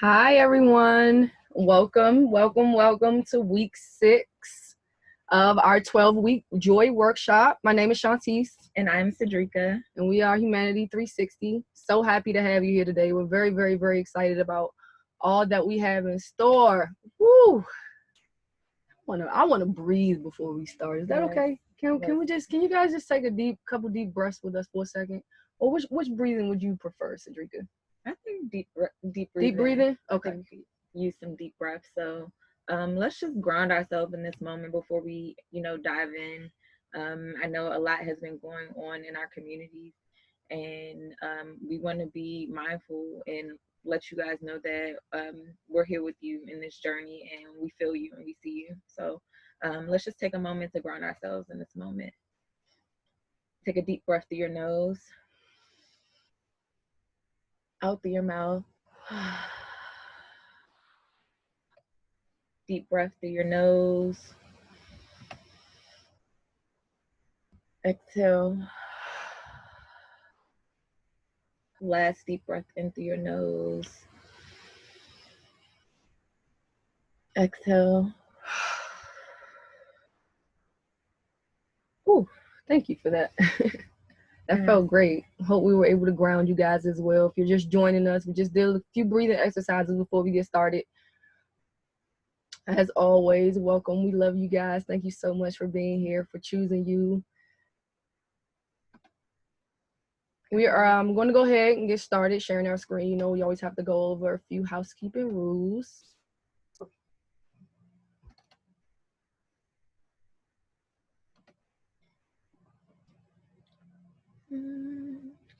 Hi, everyone. Welcome to week 6 of our 12-week Joy Workshop. My name is Shontice. And I'm Cedrica. And we are Humanity 360. So happy to have you here today. We're very, very, very excited about all that we have in store. Woo! I want to breathe before we start. Is that okay? Can you guys just take a couple deep breaths with us for a second? Or which breathing would you prefer, Cedrica? I think deep breathing. Deep breathing? Okay. Use some deep breaths. So let's just ground ourselves in this moment before we, dive in. I know a lot has been going on in our communities, and we want to be mindful and let you guys know that we're here with you in this journey, and we feel you and we see you. So let's just take a moment to ground ourselves in this moment. Take a deep breath through your nose, out through your mouth. Deep breath through your nose. Exhale. Last deep breath in through your nose. Exhale. Ooh, thank you for that. That felt great. Hope we were able to ground you guys as well. If you're just joining us, we just did a few breathing exercises before we get started. As always, welcome. We love you guys. Thank you so much for being here, for choosing you. We are going to go ahead and get started sharing our screen. You know, we always have to go over a few housekeeping rules.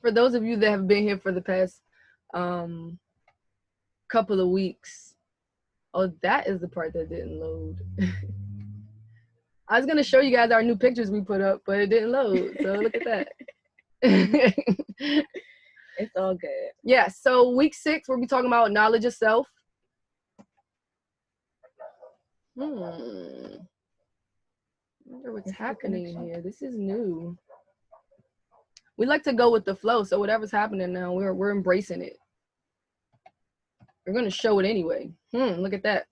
For those of you that have been here for the past couple of weeks, oh, that is the part that didn't load. I was going to show you guys our new pictures we put up, but it didn't load. So look at that. It's all good. Yeah, so week 6, we'll be talking about knowledge of self. I wonder what's happening here. This is new. We like to go with the flow, so whatever's happening now, we're embracing it. We're going to show it anyway. Look at that.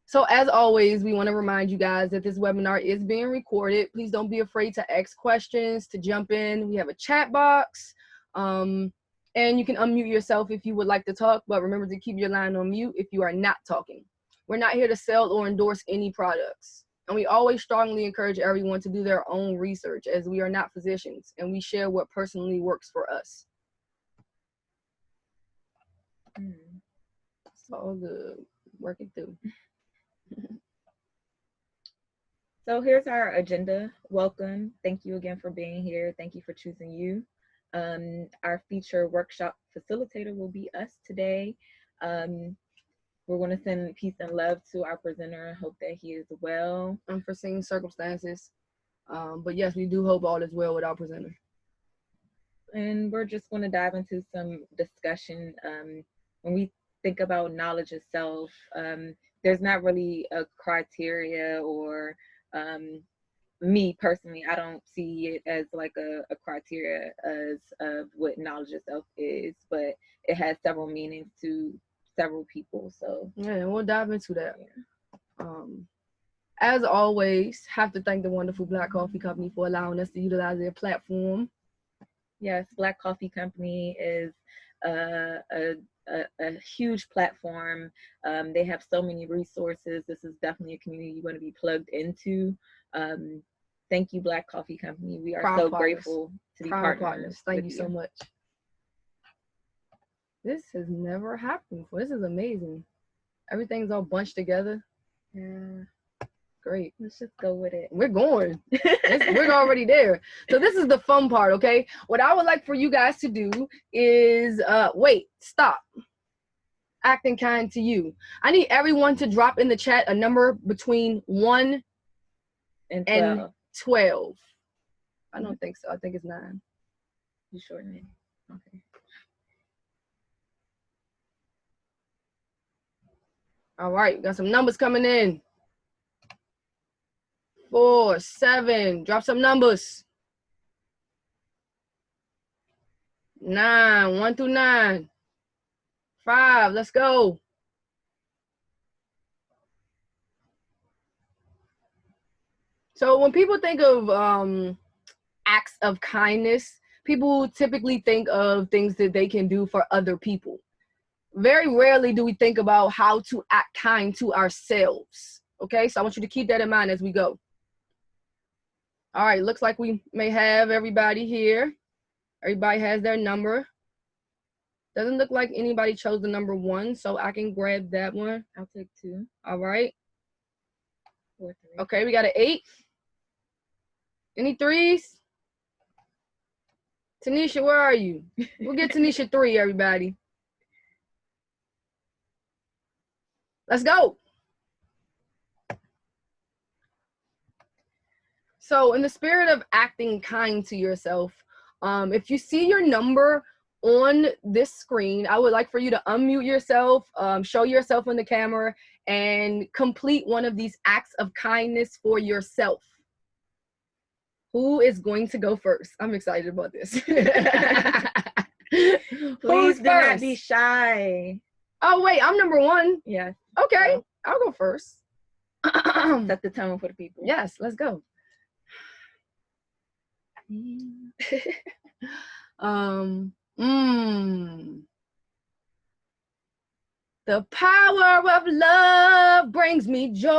So as always, we want to remind you guys that this webinar is being recorded. Please don't be afraid to ask questions, to jump in. We have a chat box, and you can unmute yourself if you would like to talk, but remember to keep your line on mute if you are not talking. We're not here to sell or endorse any products. And we always strongly encourage everyone to do their own research, as we are not physicians, and we share what personally works for us. It's all good. Working through. So here's our agenda. Welcome. Thank you again for being here. Thank you for choosing you. Our feature workshop facilitator will be us today. We're going to send peace and love to our presenter and hope that he is well. Unforeseen circumstances. But yes, we do hope all is well with our presenter. And we're just going to dive into some discussion. When we think about knowledge of self, there's not really a criteria, or me personally, I don't see it as like a criteria as of what knowledge of self is, but it has several meanings to several people. So yeah, we'll dive into that. As always, have to thank the wonderful Black Coffee Company for allowing us to utilize their platform. Yes, Black Coffee Company is a huge platform. They have so many resources. This is definitely a community you want to be plugged into. Thank you, Black Coffee Company. We are so grateful to be partners. Thank you so much. This has never happened before. This is amazing. Everything's all bunched together. Yeah. Great. Let's just go with it. We're going. We're already there. So this is the fun part, okay? What I would like for you guys to do is, stop. Acting kind to you. I need everyone to drop in the chat a number between 1 and 12. I don't think so. I think it's 9. You shorten it. Okay. All right, got some numbers coming in. 4, 7. Drop some numbers. 9. 1 through 9. 5. Let's go. So when people think of acts of kindness, people typically think of things that they can do for other people. Very rarely do we think about how to act kind to ourselves. Okay, so I want you to keep that in mind as we go. All right, looks like we may have everybody here. Everybody has their number. Doesn't look like anybody chose the number 1, so I can grab that one. I'll take 2. All right. 4, 3. Okay, we got an 8. Any 3s? Tanisha, where are you? We'll get Tanisha 3, everybody. Let's go. So in the spirit of acting kind to yourself, if you see your number on this screen, I would like for you to unmute yourself, show yourself on the camera, and complete one of these acts of kindness for yourself. Who is going to go first? I'm excited about this. Please do not be shy. Oh, wait, I'm number 1. Yes. Okay, so I'll go first. Set the tone for the people. Yes, let's go. The power of love brings me joy.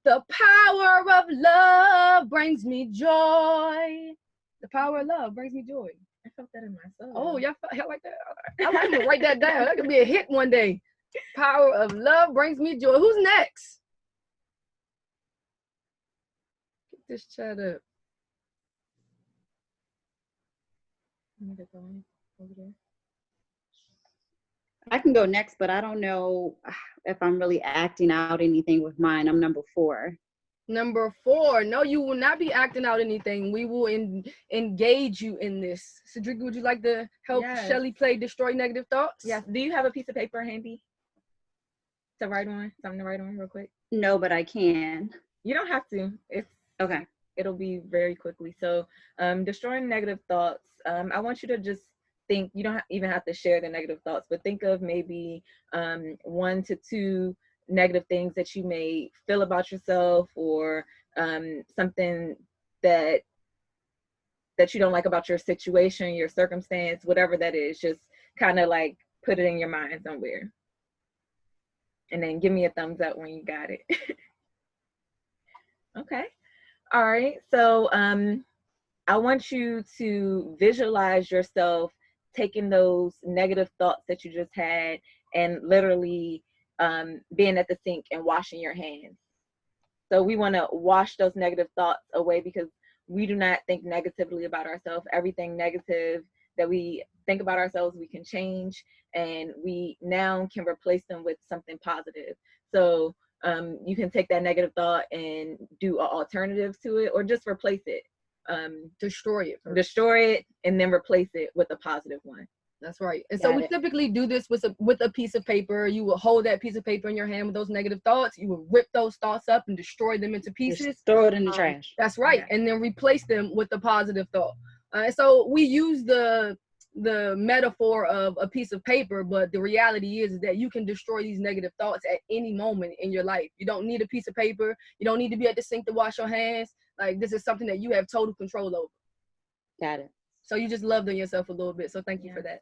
The power of love brings me joy. The power of love brings me joy. I felt that in my soul. Oh, y'all like that? I like to write that down. That could be a hit one day. Power of love brings me joy. Who's next? Get this chat up. Over there. I can go next, but I don't know if I'm really acting out anything with mine. I'm number 4. Number 4. No, you will not be acting out anything. We will engage you in this. Cedrica, would you like to help Shelly play Destroy Negative Thoughts? Yes. Do you have a piece of paper handy to write on? Something to write on real quick? No, but I can. You don't have to. It's okay. It'll be very quickly. So destroying negative thoughts. I want you to just think, you don't even have to share the negative thoughts, but think of maybe 1 to 2 negative things that you may feel about yourself, or something that you don't like about your situation, your circumstance, whatever that is. Just kind of like put it in your mind somewhere, and then give me a thumbs up when you got it. Okay. All right. So I want you to visualize yourself taking those negative thoughts that you just had and literally being at the sink and washing your hands. So we want to wash those negative thoughts away, because we do not think negatively about ourselves. Everything negative that we think about ourselves, we can change, and we now can replace them with something positive. So you can take that negative thought and do an alternative to it, or just replace it. Destroy it first. Destroy it and then replace it with a positive one. That's right. And so we typically do this with a piece of paper. You will hold that piece of paper in your hand with those negative thoughts. You will rip those thoughts up and destroy them into pieces. Just throw it in the trash. That's right. Yeah. And then replace them with a positive thought. So we use the metaphor of a piece of paper, but the reality is that you can destroy these negative thoughts at any moment in your life. You don't need a piece of paper. You don't need to be at the sink to wash your hands. Like, this is something that you have total control over. Got it. So you just loved on yourself a little bit. So thank you for that.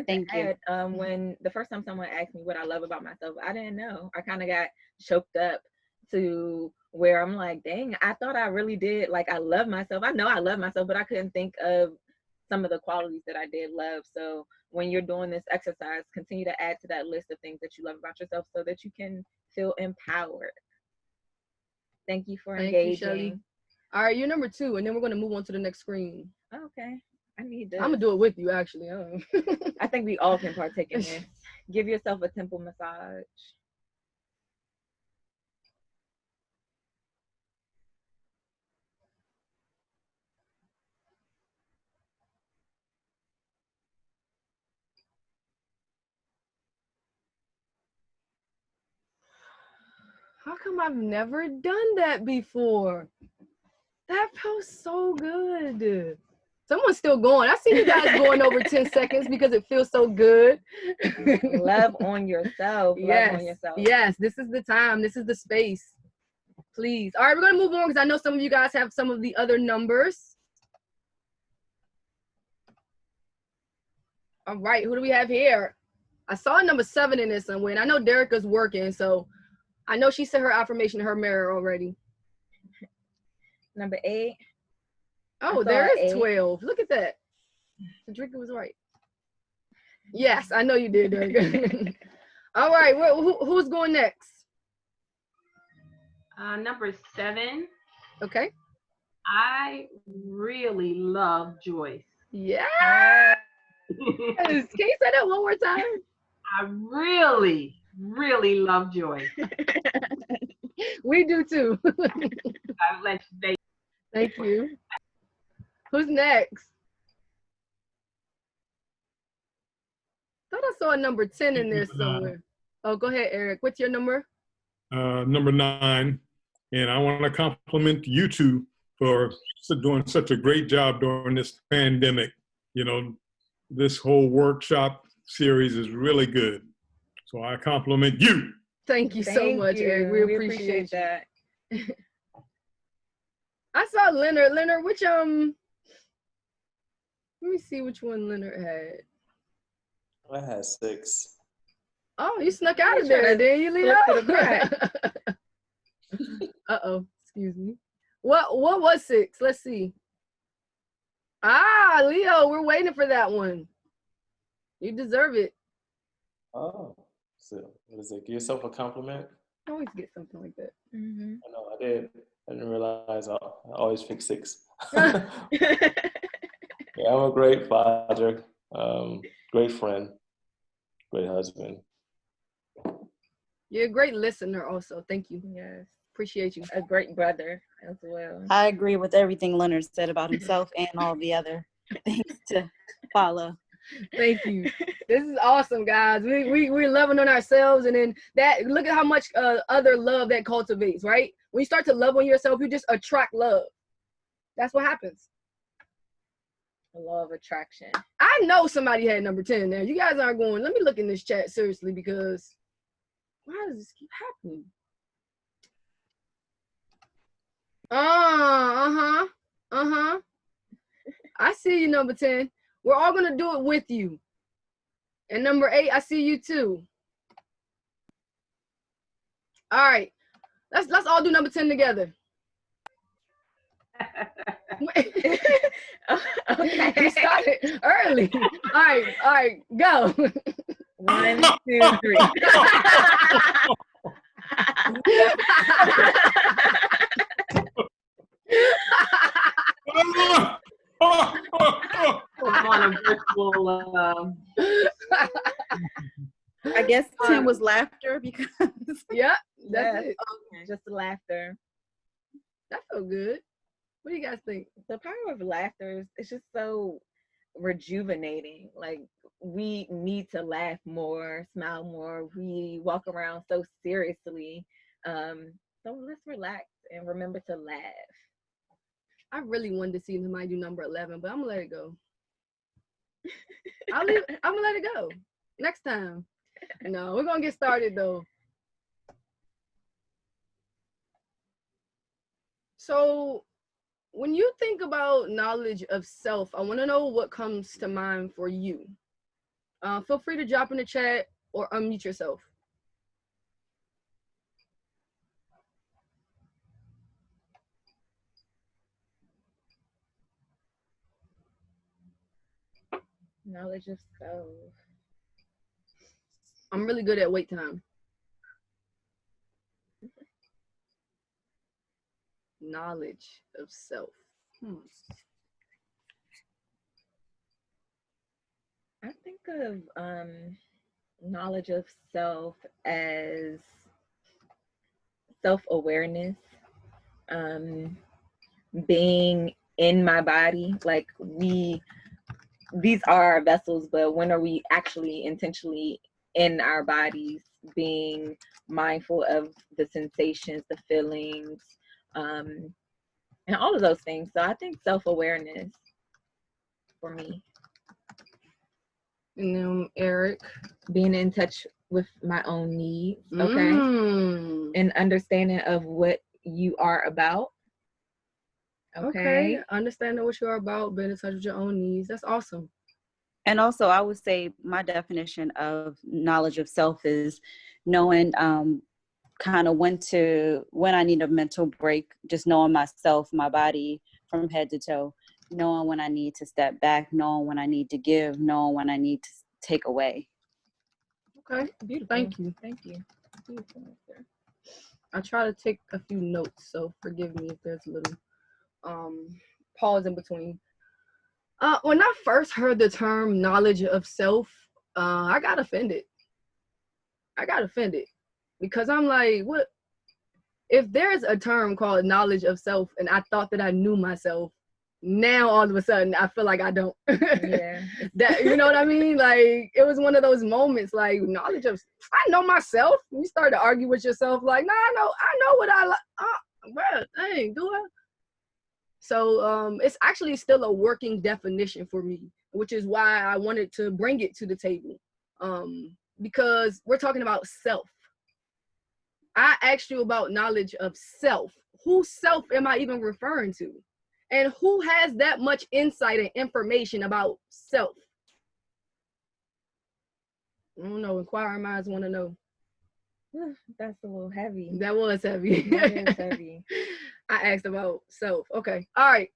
Thank you. When the first time someone asked me what I love about myself, I didn't know. I kind of got choked up to where I'm like, dang, I thought I really did. Like, I love myself. I know I love myself, but I couldn't think of some of the qualities that I did love. So when you're doing this exercise, continue to add to that list of things that you love about yourself so that you can feel empowered. Thank you for engaging. All right, you're number 2, and then we're going to move on to the next screen. Okay. I need this. I'm going to do it with you, actually. I think we all can partake in this. Give yourself a temple massage. How come I've never done that before? That feels so good. Someone's still going. I see you guys going over 10 seconds because it feels so good. Love on yourself. Yes. Love on yourself. Yes, this is the time. This is the space. Please. All right, we're going to move on because I know some of you guys have some of the other numbers. All right, who do we have here? I saw number 7 in this somewhere, and I know Derica's working, so I know she said her affirmation in her mirror already. Number 8. Oh, there is 12. Look at that. Cedrica was right. Yes, I know you did, Derica. All right, who's going next? Number 7. Okay. I really love Joyce. Yes. Can you say that one more time? I really, really love Joyce. We do too. I let you. Thank you. Who's next? Thought I saw a number 10 in there somewhere. Oh, go ahead, Eric. What's your number? Number 9. And I want to compliment you two for doing such a great job during this pandemic. You know, this whole workshop series is really good. So I compliment you. Thank you so much, Eric. We appreciate that. I saw Leonard. Leonard, which let me see which one Leonard had. I had 6. Oh, you snuck out of there, didn't you, Leo? Uh-oh, excuse me. What was 6? Let's see. Ah, Leo, we're waiting for that one. You deserve it. Oh, so what is it? Give yourself a compliment? I always get something like that. Mm-hmm. I know, I did. I didn't realize I always pick 6. Yeah, I'm a great father, great friend, great husband. You're a great listener also. Thank you. yes. Appreciate you. A great brother as well. I agree with everything Leonard said about himself and all the other things to follow. Thank you. This is awesome, guys. We're loving on ourselves, and then that, look at how much other love that cultivates, right? When you start to love on yourself, you just attract love. That's what happens. Law of attraction. I know somebody had number 10 there. You guys aren't going, let me look in this chat seriously, because why does this keep happening? I see you, number 10. We're all gonna do it with you. And number 8, I see you too. All right, let's all do number 10 together. Okay. We started early. All right, go. 1, 2, 3. I'm on a virtual. I guess 10 was laughter because. Yeah, that's Yes. it. Okay. Just laughter. That felt good. What do you guys think? The power of laughter is just so rejuvenating. Like, we need to laugh more, smile more. We walk around so seriously. So let's relax and remember to laugh. I really wanted to see somebody do number 11, but I'm gonna let it go. I'm gonna let it go next time. No, we're gonna get started though. So when you think about knowledge of self, I want to know what comes to mind for you. Feel free to drop in the chat or unmute yourself. Knowledge of self. I'm really good at wait time. Knowledge of self. I think of knowledge of self as self-awareness, being in my body. Like, these are our vessels, but when are we actually intentionally in our bodies, being mindful of the sensations, the feelings, and all of those things. So I think self-awareness. for me. And then Eric. Being in touch with my own needs, okay? And understanding of what you are about. Okay. Understanding what you are about, being in touch with your own needs. That's awesome. And also, I would say my definition of knowledge of self is knowing kind of when I need a mental break, just knowing myself, my body from head to toe, knowing when I need to step back, knowing when I need to give, knowing when I need to take away. Okay, beautiful. Thank you. Thank you. Beautiful. I try to take a few notes, so forgive me if there's a little pause in between. When I first heard the term knowledge of self, I got offended. Because I'm like, what? If there's a term called knowledge of self and I thought that I knew myself, now all of a sudden I feel like I don't. Yeah. That, you know what I mean? Like, it was one of those moments, like, knowledge of, I know myself. You start to argue with yourself, like, nah, I know what I like. Well, dang, do I? So it's actually still a working definition for me, which is why I wanted to bring it to the table. Because we're talking about self. I asked you about knowledge of self. Whose self am I even referring to? And who has that much insight and information about self? I don't know. Inquiring minds want to know. That's a little heavy. That was heavy. That is heavy. I asked about self. Okay. All right.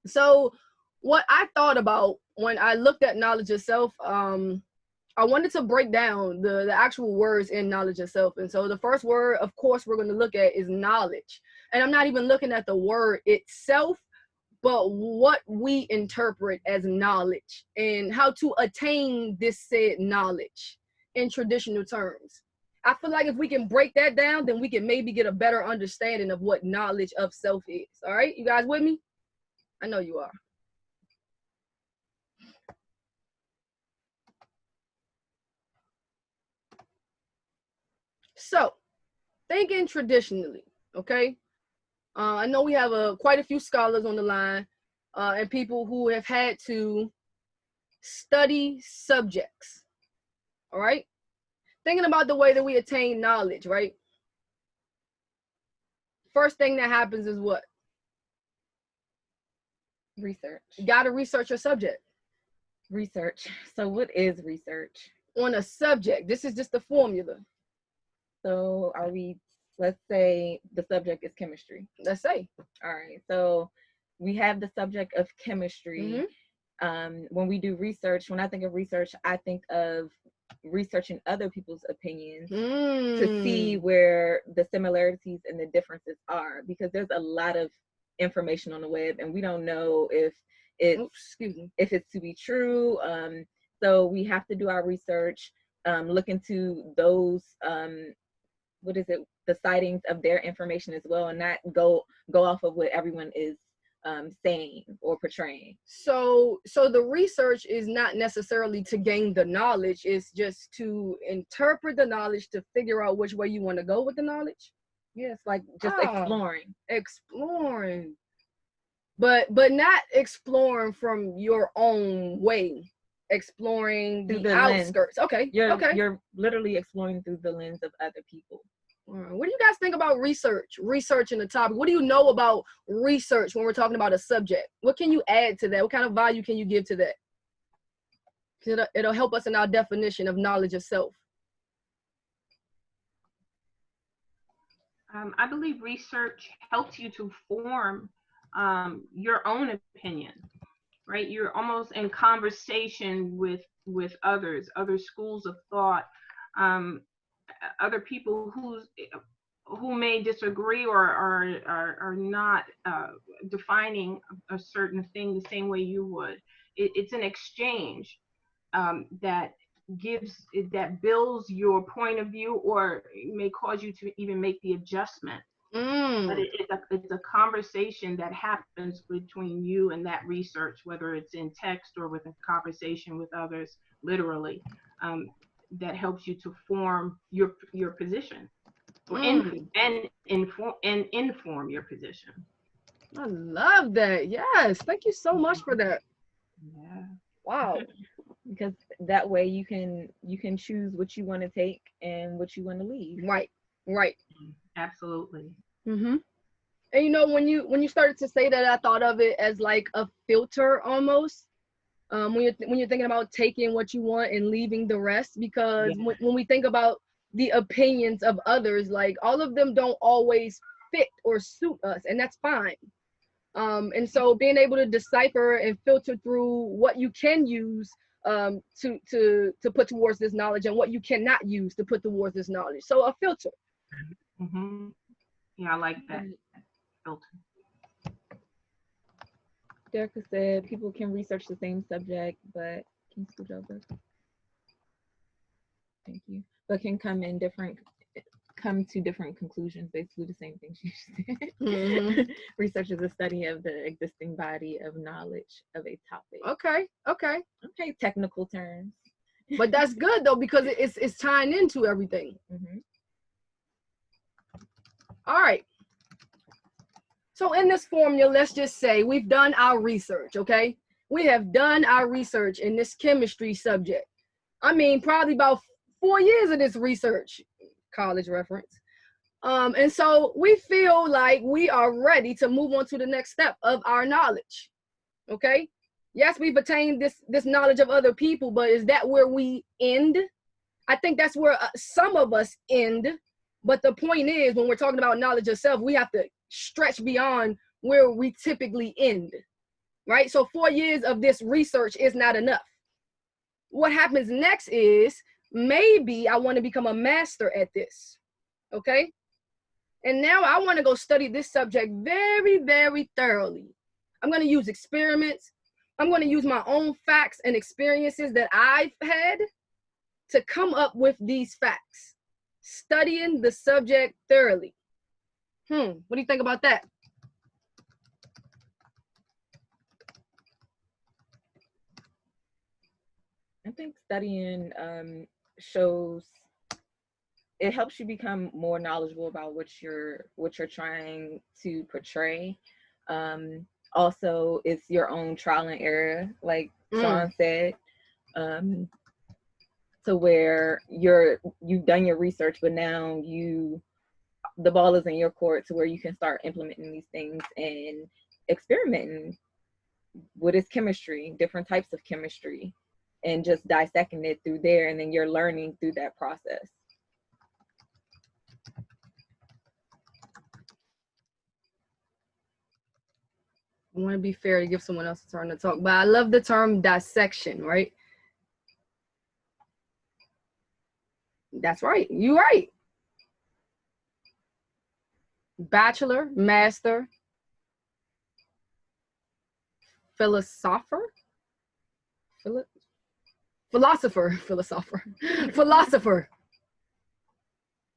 So what I thought about when I looked at knowledge of self, I wanted to break down the actual words in knowledge of self. And so the first word, of course, we're going to look at is knowledge. And I'm not even looking at the word itself, but what we interpret as knowledge and how to attain this said knowledge in traditional terms. I feel like if we can break that down, then we can maybe get a better understanding of what knowledge of self is. All right, you guys with me? I know you are. So, thinking traditionally, okay? I know we have quite a few scholars on the line and people who have had to study subjects, all right? Thinking about the way that we attain knowledge, right? First thing that happens is what? Research. You got to research your subject. Research. So what is research? On a subject. This is just the formula. So let's say the subject is chemistry. Let's say. All right. So we have the subject of chemistry. When we do research, when I think of research, I think of researching other people's opinions to see where the similarities and the differences are, because there's a lot of information on the web and we don't know if it's to be true. So we have to do our research, look into those the sightings of their information as well, and not go off of what everyone is saying or portraying. So the research is not necessarily to gain the knowledge, it's just to interpret the knowledge to figure out which way you want to go with the knowledge. Yeah, it's like just exploring. But not exploring from your own way, exploring through the outskirts. Okay. You're literally exploring through the lens of other people. What do you guys think about researching the topic? What do you know about research when we're talking about a subject? What can you add to that? What kind of value can you give to that? It'll help us in our definition of knowledge of self. I believe research helps you to form your own opinion, right? You're almost in conversation with others, other schools of thought, other people who may disagree or are not defining a certain thing the same way you would. It's an exchange that builds your point of view, or it may cause you to even make the adjustment. But it's a conversation that happens between you and that research, whether it's in text or with a conversation with others, literally, that helps you to form your position and inform your position. I love that. Yes, thank you so much for that. Wow. Because that way you can choose what you want to take and what you want to leave. Right. Right. Absolutely. Mm-hmm. And you know, when you started to say that, I thought of it as like a filter almost. When you're thinking about taking what you want and leaving the rest, because Yeah. when we think about the opinions of others, like all of them don't always fit or suit us, and that's fine. And so being able to decipher and filter through what you can use to put towards this knowledge and what you cannot use to put towards this knowledge. So a filter. Mm-hmm. Yeah, I like that filter. Jerica said people can research the same subject, but can you scoot over? Thank you. But can come to different conclusions, basically the same thing she said. Mm-hmm. Research is the study of the existing body of knowledge of a topic. Okay. Okay, technical terms. But that's good though, because it's tying into everything. Mm-hmm. All right. So in this formula, let's just say we've done our research, okay? We have done our research in this chemistry subject. I mean, probably about 4 years of this research, college reference. And so we feel like we are ready to move on to the next step of our knowledge, okay? Yes, we've attained this knowledge of other people, but is that where we end? I think that's where some of us end. But the point is, when we're talking about knowledge of self, we have to stretch beyond where we typically end, right? So 4 years of this research is not enough. What happens next is maybe I want to become a master at this, okay? And now I want to go study this subject very, very thoroughly. I'm going to use experiments. I'm going to use my own facts and experiences that I've had to come up with these facts, studying the subject thoroughly. What do you think about that? I think studying shows it helps you become more knowledgeable about what you're trying to portray. Also, it's your own trial and error, like Sean said, to where you've done your research, but now the ball is in your court to where you can start implementing these things and experimenting with its chemistry, different types of chemistry, and just dissecting it through there, and then you're learning through that process. I want to be fair to give someone else a turn to talk, but I love the term dissection, right? That's right. You're right. Bachelor, master, philosopher.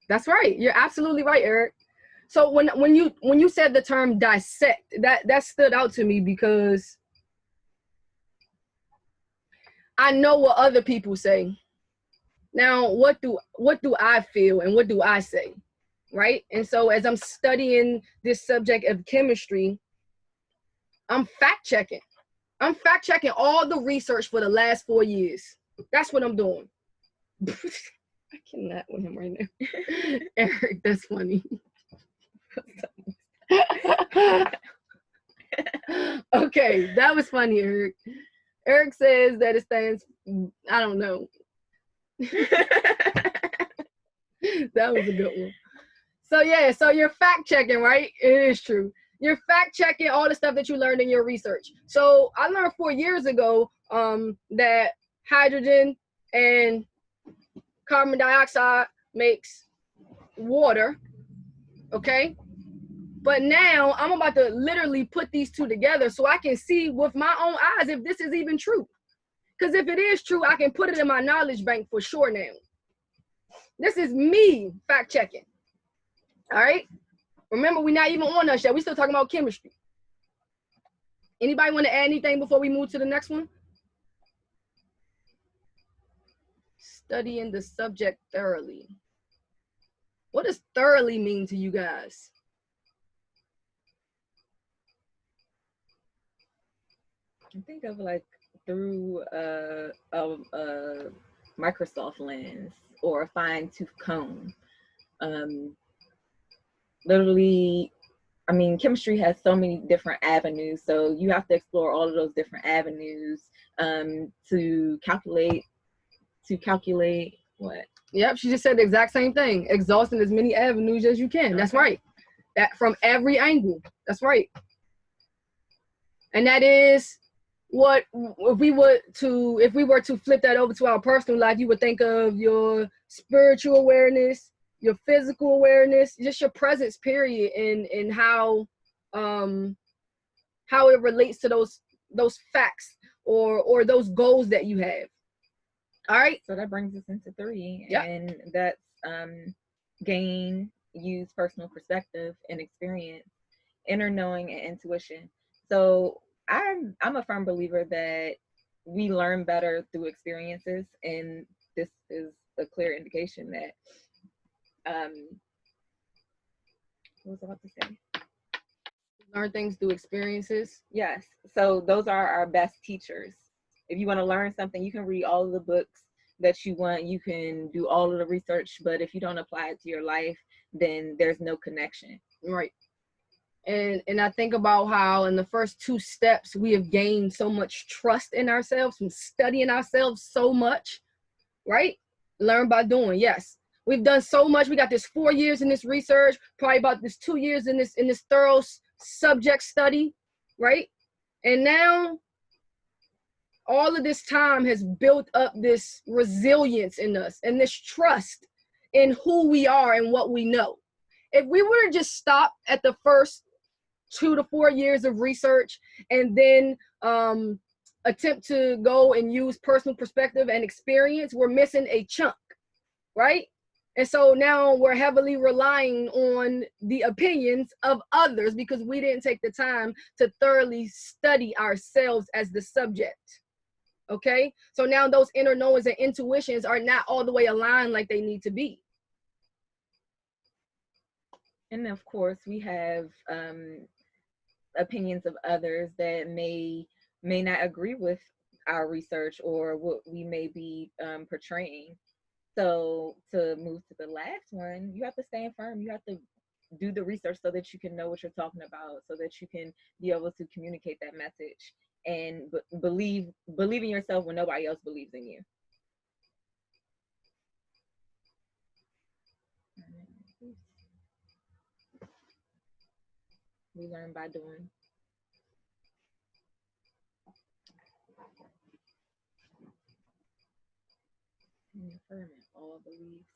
That's right. You're absolutely right, Eric. So when you said the term dissect, that stood out to me because I know what other people say. Now, what do I feel and what do I say, right? And so as I'm studying this subject of chemistry, I'm fact checking. I'm fact checking all the research for the last 4 years. That's what I'm doing. I cannot with him right now. Eric, that's funny. Okay, that was funny, Eric. Eric says that it stands, I don't know. That was a good one. So yeah, so you're fact checking, right? It is true. You're fact checking all the stuff that you learned in your research. So I learned 4 years ago that hydrogen and carbon dioxide makes water, okay? But now I'm about to literally put these two together so I can see with my own eyes if this is even true. Because if it is true, I can put it in my knowledge bank for sure now. This is me fact checking. All right? Remember, we're not even on us yet. We're still talking about chemistry. Anybody want to add anything before we move to the next one? Studying the subject thoroughly. What does thoroughly mean to you guys? I think of like through a Microsoft lens or a fine-tooth comb. Literally, I mean, chemistry has so many different avenues, so you have to explore all of those different avenues to calculate what? Yep, she just said the exact same thing. Exhausting as many avenues as you can. That's right. That from every angle. That's right. And that is what if we were to flip that over to our personal life, you would think of your spiritual awareness, your physical awareness, just your presence, period, and how it relates to those facts or those goals that you have. All right. So that brings us into 3, Yep. and that's gain, use personal perspective and experience, inner knowing, and intuition. So I'm a firm believer that we learn better through experiences, and this is a clear indication that what was I about to say? Learn things through experiences. Yes. So those are our best teachers. If you want to learn something, you can read all of the books that you want, you can do all of the research, but if you don't apply it to your life, then there's no connection. Right. And I think about how in the first 2 steps we have gained so much trust in ourselves from studying ourselves so much, right? Learn by doing. Yes. We've done so much. We got this 4 years in this research, probably about this 2 years in this thorough subject study, right? And now all of this time has built up this resilience in us and this trust in who we are and what we know. If we were to just stop at the first 2 to 4 years of research and then attempt to go and use personal perspective and experience, we're missing a chunk, right? And so now we're heavily relying on the opinions of others because we didn't take the time to thoroughly study ourselves as the subject. Okay, so now those inner knowings and intuitions are not all the way aligned like they need to be. And of course, we have opinions of others that may not agree with our research or what we may be portraying. So to move to the last one, you have to stand firm. You have to do the research so that you can know what you're talking about, so that you can be able to communicate that message and believe in yourself when nobody else believes in you. We learn by doing. Affirming all beliefs.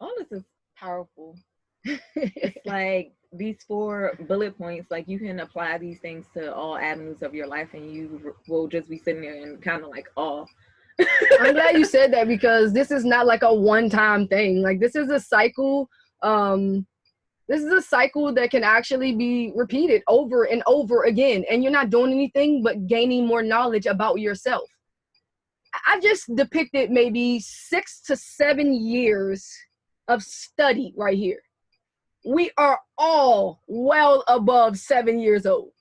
All this is powerful. It's like these 4 bullet points, like you can apply these things to all avenues of your life and you will just be sitting there and kind of like, oh. I'm glad you said that because this is not like a one-time thing. Like this is a cycle. This is a cycle that can actually be repeated over and over again. And you're not doing anything but gaining more knowledge about yourself. I just depicted maybe 6 to 7 years of study right here. We are all well above 7 years old,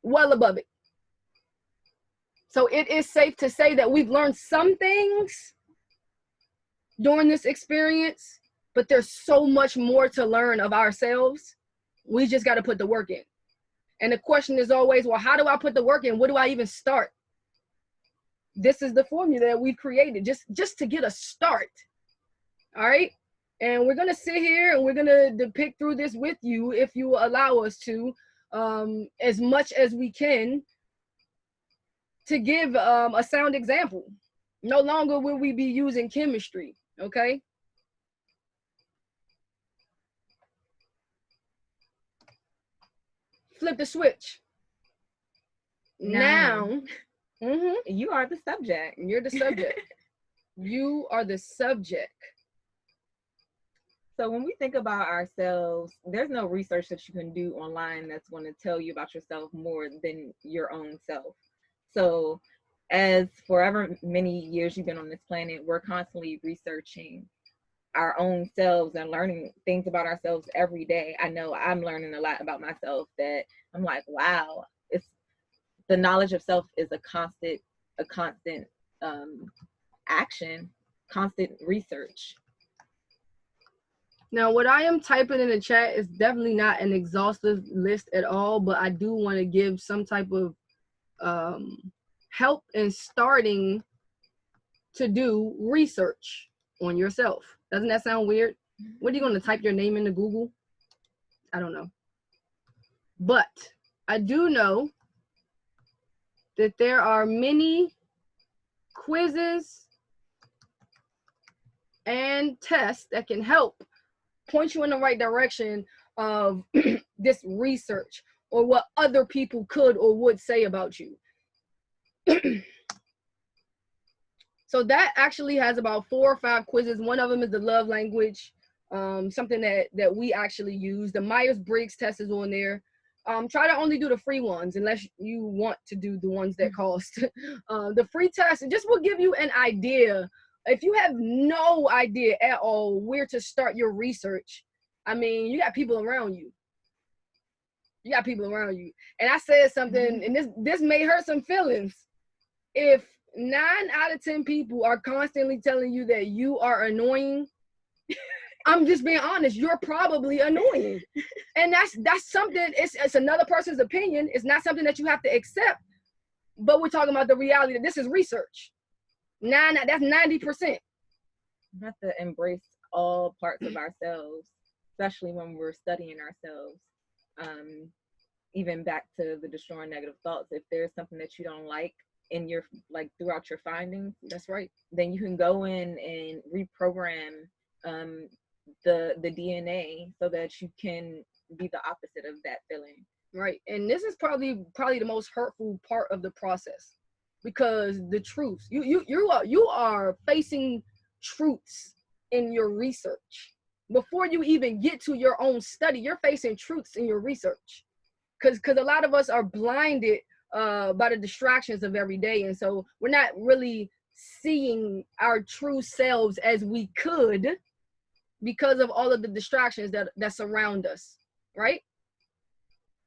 well above it. So it is safe to say that we've learned some things during this experience, but there's so much more to learn of ourselves. We just got to put the work in. And the question is always, well, how do I put the work in? Where do I even start? This is the formula that we've created just to get a start. All right. And we're going to sit here and we're going to depict through this with you, if you allow us to, as much as we can, to give a sound example. No longer will we be using chemistry. Okay. Flip the switch. Now you are the subject. You're the subject. You are the subject. So when we think about ourselves, there's no research that you can do online that's going to tell you about yourself more than your own self. So as forever many years you've been on this planet, we're constantly researching our own selves and learning things about ourselves every day. I know I'm learning a lot about myself that I'm like, wow, it's the knowledge of self is a constant a constant action, constant research. Now, what I am typing in the chat is definitely not an exhaustive list at all, but I do want to give some type of help in starting to do research on yourself. Doesn't that sound weird? What are you going to type your name into Google? I don't know. But I do know that there are many quizzes and tests that can help point you in the right direction of this research or what other people could or would say about you. So that actually has about 4 or 5 quizzes. One of them is the love language, something that we actually use. The Myers-Briggs test is on there. Try to only do the free ones unless you want to do the ones that cost. The free test, it just will give you an idea. If you have no idea at all where to start your research, I mean, you got people around you. You got people around you. And I said something, and this may hurt some feelings. If 9 out of 10 people are constantly telling you that you are annoying, I'm just being honest, you're probably annoying. And that's something, it's another person's opinion. It's not something that you have to accept, but we're talking about the reality that this is research. That's 90%. We have to embrace all parts of ourselves, especially when we're studying ourselves. Even back to the destroying negative thoughts, if there's something that you don't like in your, like throughout your findings, that's right, then you can go in and reprogram the DNA so that you can be the opposite of that feeling. Right. And this is probably the most hurtful part of the process, because the truths, you are facing truths in your research. Before you even get to your own study, you're facing truths in your research. Because a lot of us are blinded by the distractions of every day. And so we're not really seeing our true selves as we could because of all of the distractions that surround us, right?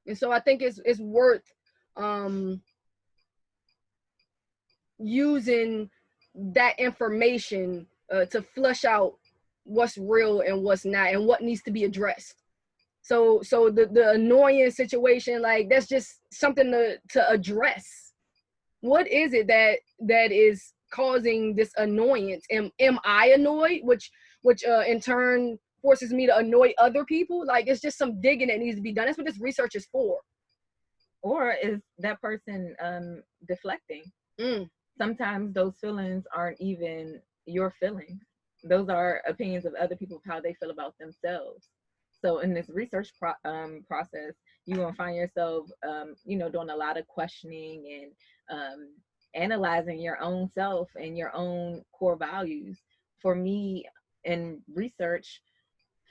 And so I think it's worth using that information to flush out what's real and what's not and what needs to be addressed. So the annoying situation, like, that's just something to address. What is it that is causing this annoyance? Am I annoyed, which in turn forces me to annoy other people? Like, it's just some digging that needs to be done. That's what this research is for. Or is that person deflecting? Sometimes those feelings aren't even your feelings. Those are opinions of other people, how they feel about themselves. So in this research process, you're going to find yourself, doing a lot of questioning and analyzing your own self and your own core values. For me, in research,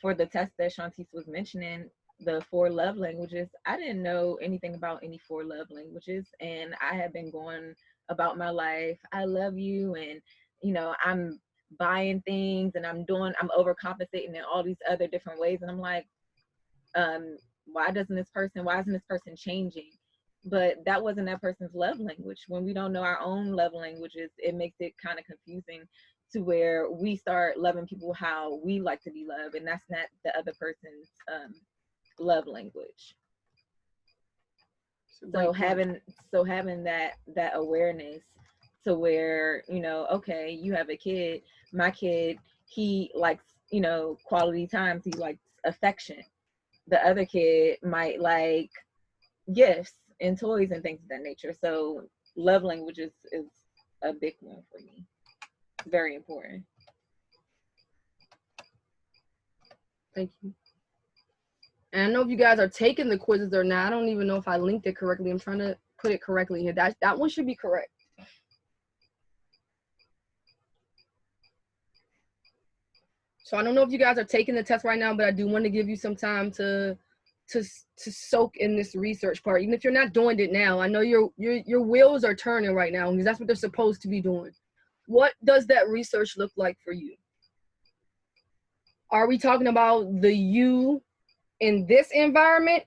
for the test that Shontice was mentioning, the 4 love languages, I didn't know anything about any 4 love languages. And I had been going about my life, I love you, and, I'm buying things and I'm overcompensating in all these other different ways. And I'm like, why isn't this person changing? But that wasn't that person's love language. When we don't know our own love languages, it makes it kind of confusing to where we start loving people how we like to be loved, and that's not the other person's love language. So having that awareness to where, okay, you have a kid, my kid, he likes, quality time, he likes affection. The other kid might like gifts and toys and things of that nature. So love languages is a big one for me. Very important. Thank you. And I know if you guys are taking the quizzes or not. I don't even know if I linked it correctly. I'm trying to put it correctly here. That one should be correct. So I don't know if you guys are taking the test right now, but I do want to give you some time to soak in this research part. Even if you're not doing it now, I know your wheels are turning right now, because that's what they're supposed to be doing. What does that research look like for you? Are we talking about the you in this environment?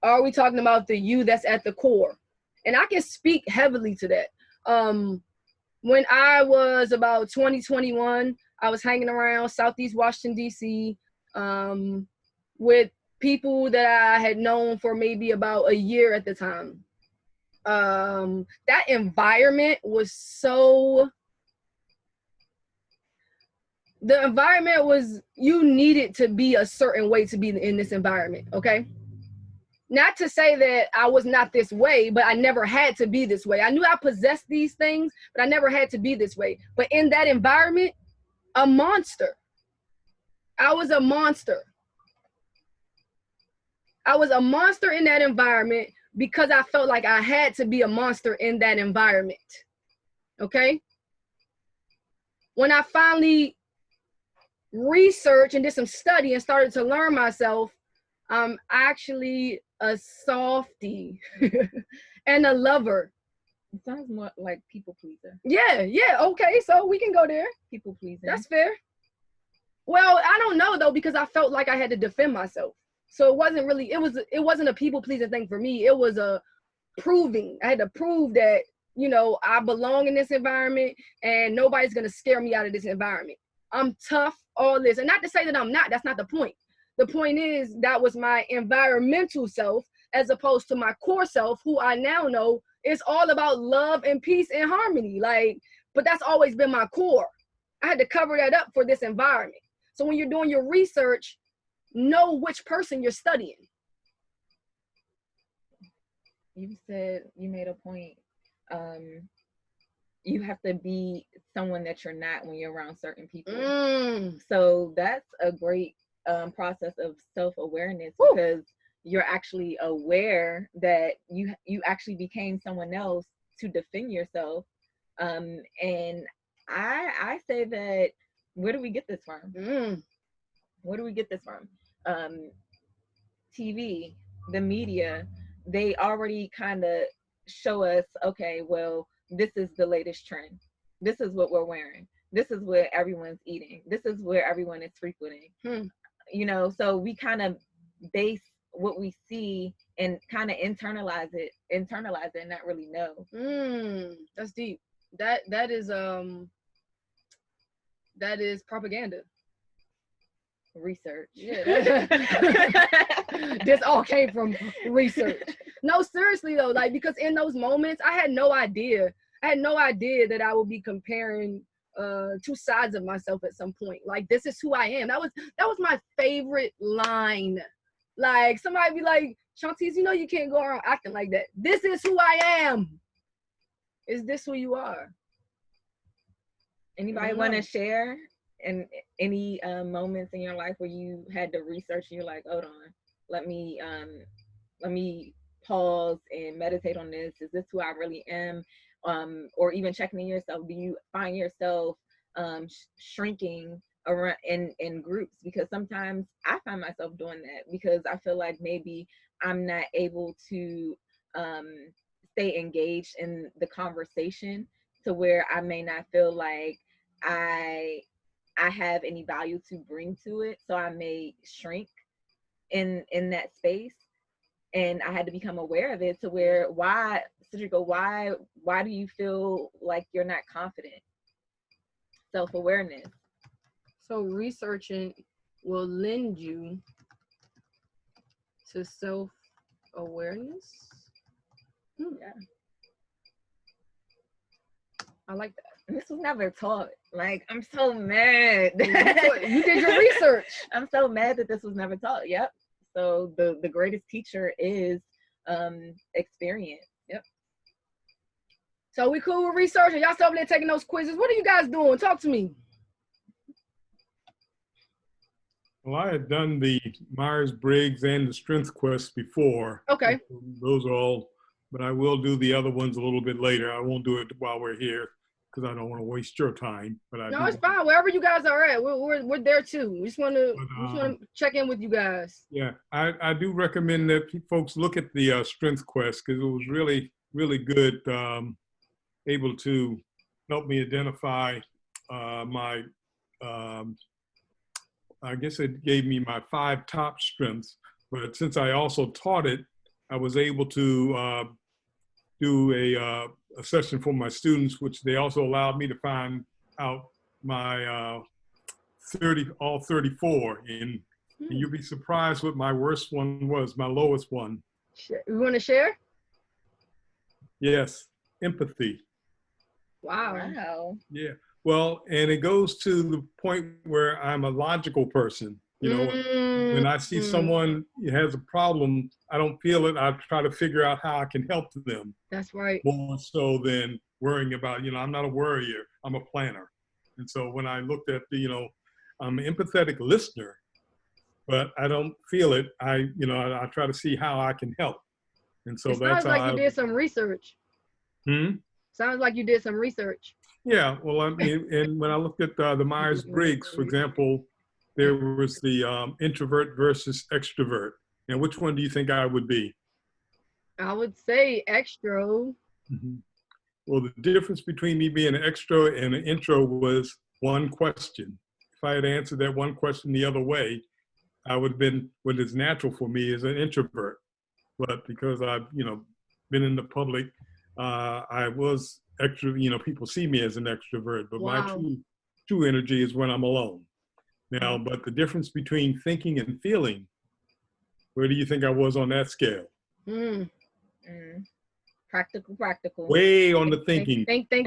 Or are we talking about the you that's at the core? And I can speak heavily to that. When I was about 2021, I was hanging around Southeast Washington, D.C. With people that I had known for maybe about a year at the time. That environment was so... The environment was, you needed to be a certain way to be in this environment, okay? Not to say that I was not this way, but I never had to be this way. I knew I possessed these things, but I never had to be this way. But in that environment, a monster. I was a monster. I was a monster in that environment because I felt like I had to be a monster in that environment, okay? When I finally researched and did some study and started to learn myself, I'm actually a softie and a lover. It sounds more like people pleaser. Yeah, okay, so we can go there. People pleasing. That's fair. Well, I don't know though, because I felt like I had to defend myself. So it wasn't really, it wasn't a people pleasing thing for me. It was a proving. I had to prove that, you know, I belong in this environment and nobody's gonna scare me out of this environment. I'm tough, all this. And not to say that I'm not, that's not the point. The point is that was my environmental self as opposed to my core self, who I now know is all about love and peace and harmony. Like, but that's always been my core. I had to cover that up for this environment. So when you're doing your research, know which person you're studying. You said, you made a point. You have to be someone that you're not when you're around certain people. So that's a great process of self-awareness, because you're actually aware that you actually became someone else to defend yourself. And I say that, where do we get this from? Where do we get this from? TV, the media, they already kind of show us, okay, well, this is the latest trend. This is what we're wearing. This is where everyone's eating. This is where everyone is frequenting. You know, so we kind of base what we see and kind of internalize it and not really know. That's deep. That is propaganda. Research. Yeah. This all came from research. No, seriously though, like, because in those moments I had no idea that I would be comparing two sides of myself at some point. Like, this is who I am. That was my favorite line. Like, somebody be like, Shontice, you know you can't go around acting like that. This is who I am. Is this who you are? Anybody want to share in any moments in your life where you had to research and you're like, hold on, let me pause and meditate on this. Is this who I really am? Or even checking in yourself, do you find yourself shrinking around in groups? Because sometimes I find myself doing that because I feel like maybe I'm not able to stay engaged in the conversation to where I may not feel like I have any value to bring to it, so I may shrink in that space. And I had to become aware of it to where, why, Cedrica, why do you feel like you're not confident? Self-awareness. So researching will lend you to self-awareness. Yeah. I like that. This was never taught. Like, I'm so mad. You did your research. I'm so mad that this was never taught. Yep. So the greatest teacher is experience. Yep. So we cool with research, and y'all still over there taking those quizzes. What are you guys doing? Talk to me. Well, I had done the Myers-Briggs and the Strength Quest before. Okay. Those are all, but I will do the other ones a little bit later. I won't do it while we're here because I don't want to waste your time. But No, it's fine. Wherever you guys are at, we're there too. We just want to check in with you guys. Yeah, I do recommend that folks look at the Strength Quest because it was really, really good. Able to help me identify my, I guess it gave me my 5 top strengths, but since I also taught it, I was able to do a session for my students, which they also allowed me to find out my all 34. And you'll be surprised what my worst one was, my lowest one. You want to share? Yes, empathy. Wow. Yeah. Well, and it goes to the point where I'm a logical person. You know, when I see someone has a problem, I don't feel it. I try to figure out how I can help them. That's right. More so than worrying about, I'm not a worrier. I'm a planner. And so when I looked at I'm an empathetic listener, but I don't feel it. I try to see how I can help. And so that's how you did some research. Sounds like you did some research. Yeah, well, I mean, and when I looked at the Myers-Briggs, for example, there was the introvert versus extrovert. And which one do you think I would be? I would say extro. Well, the difference between me being an extro and an intro was one question. If I had answered that one question the other way, I would have been what is natural for me as an introvert. But because I've, been in the public, I was extra, people see me as an extrovert, but my true energy is when I'm alone. Now, but the difference between thinking and feeling, where do you think I was on that scale? Practical. Way on the thinking. Think. I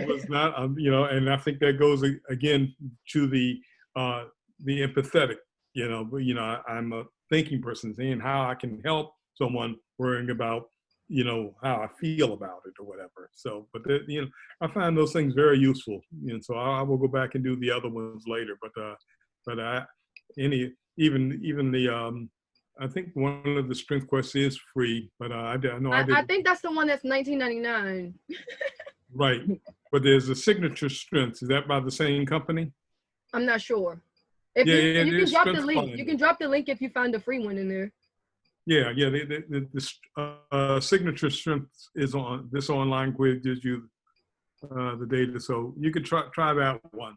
was not, and I think that goes again to the empathetic, I'm a thinking person, saying how I can help someone, worrying about, how I feel about it or whatever. So, but I find those things very useful. And so I will go back and do the other ones later. I think one of the strength quests is free, but I think that's the one that's $19.99. Right, but there's a signature strength. Is that by the same company? I'm not sure. You can drop the link. You can drop the link if you find a free one in there. Yeah. The signature strength is on this online quiz. Gives you the data, so you could try that one.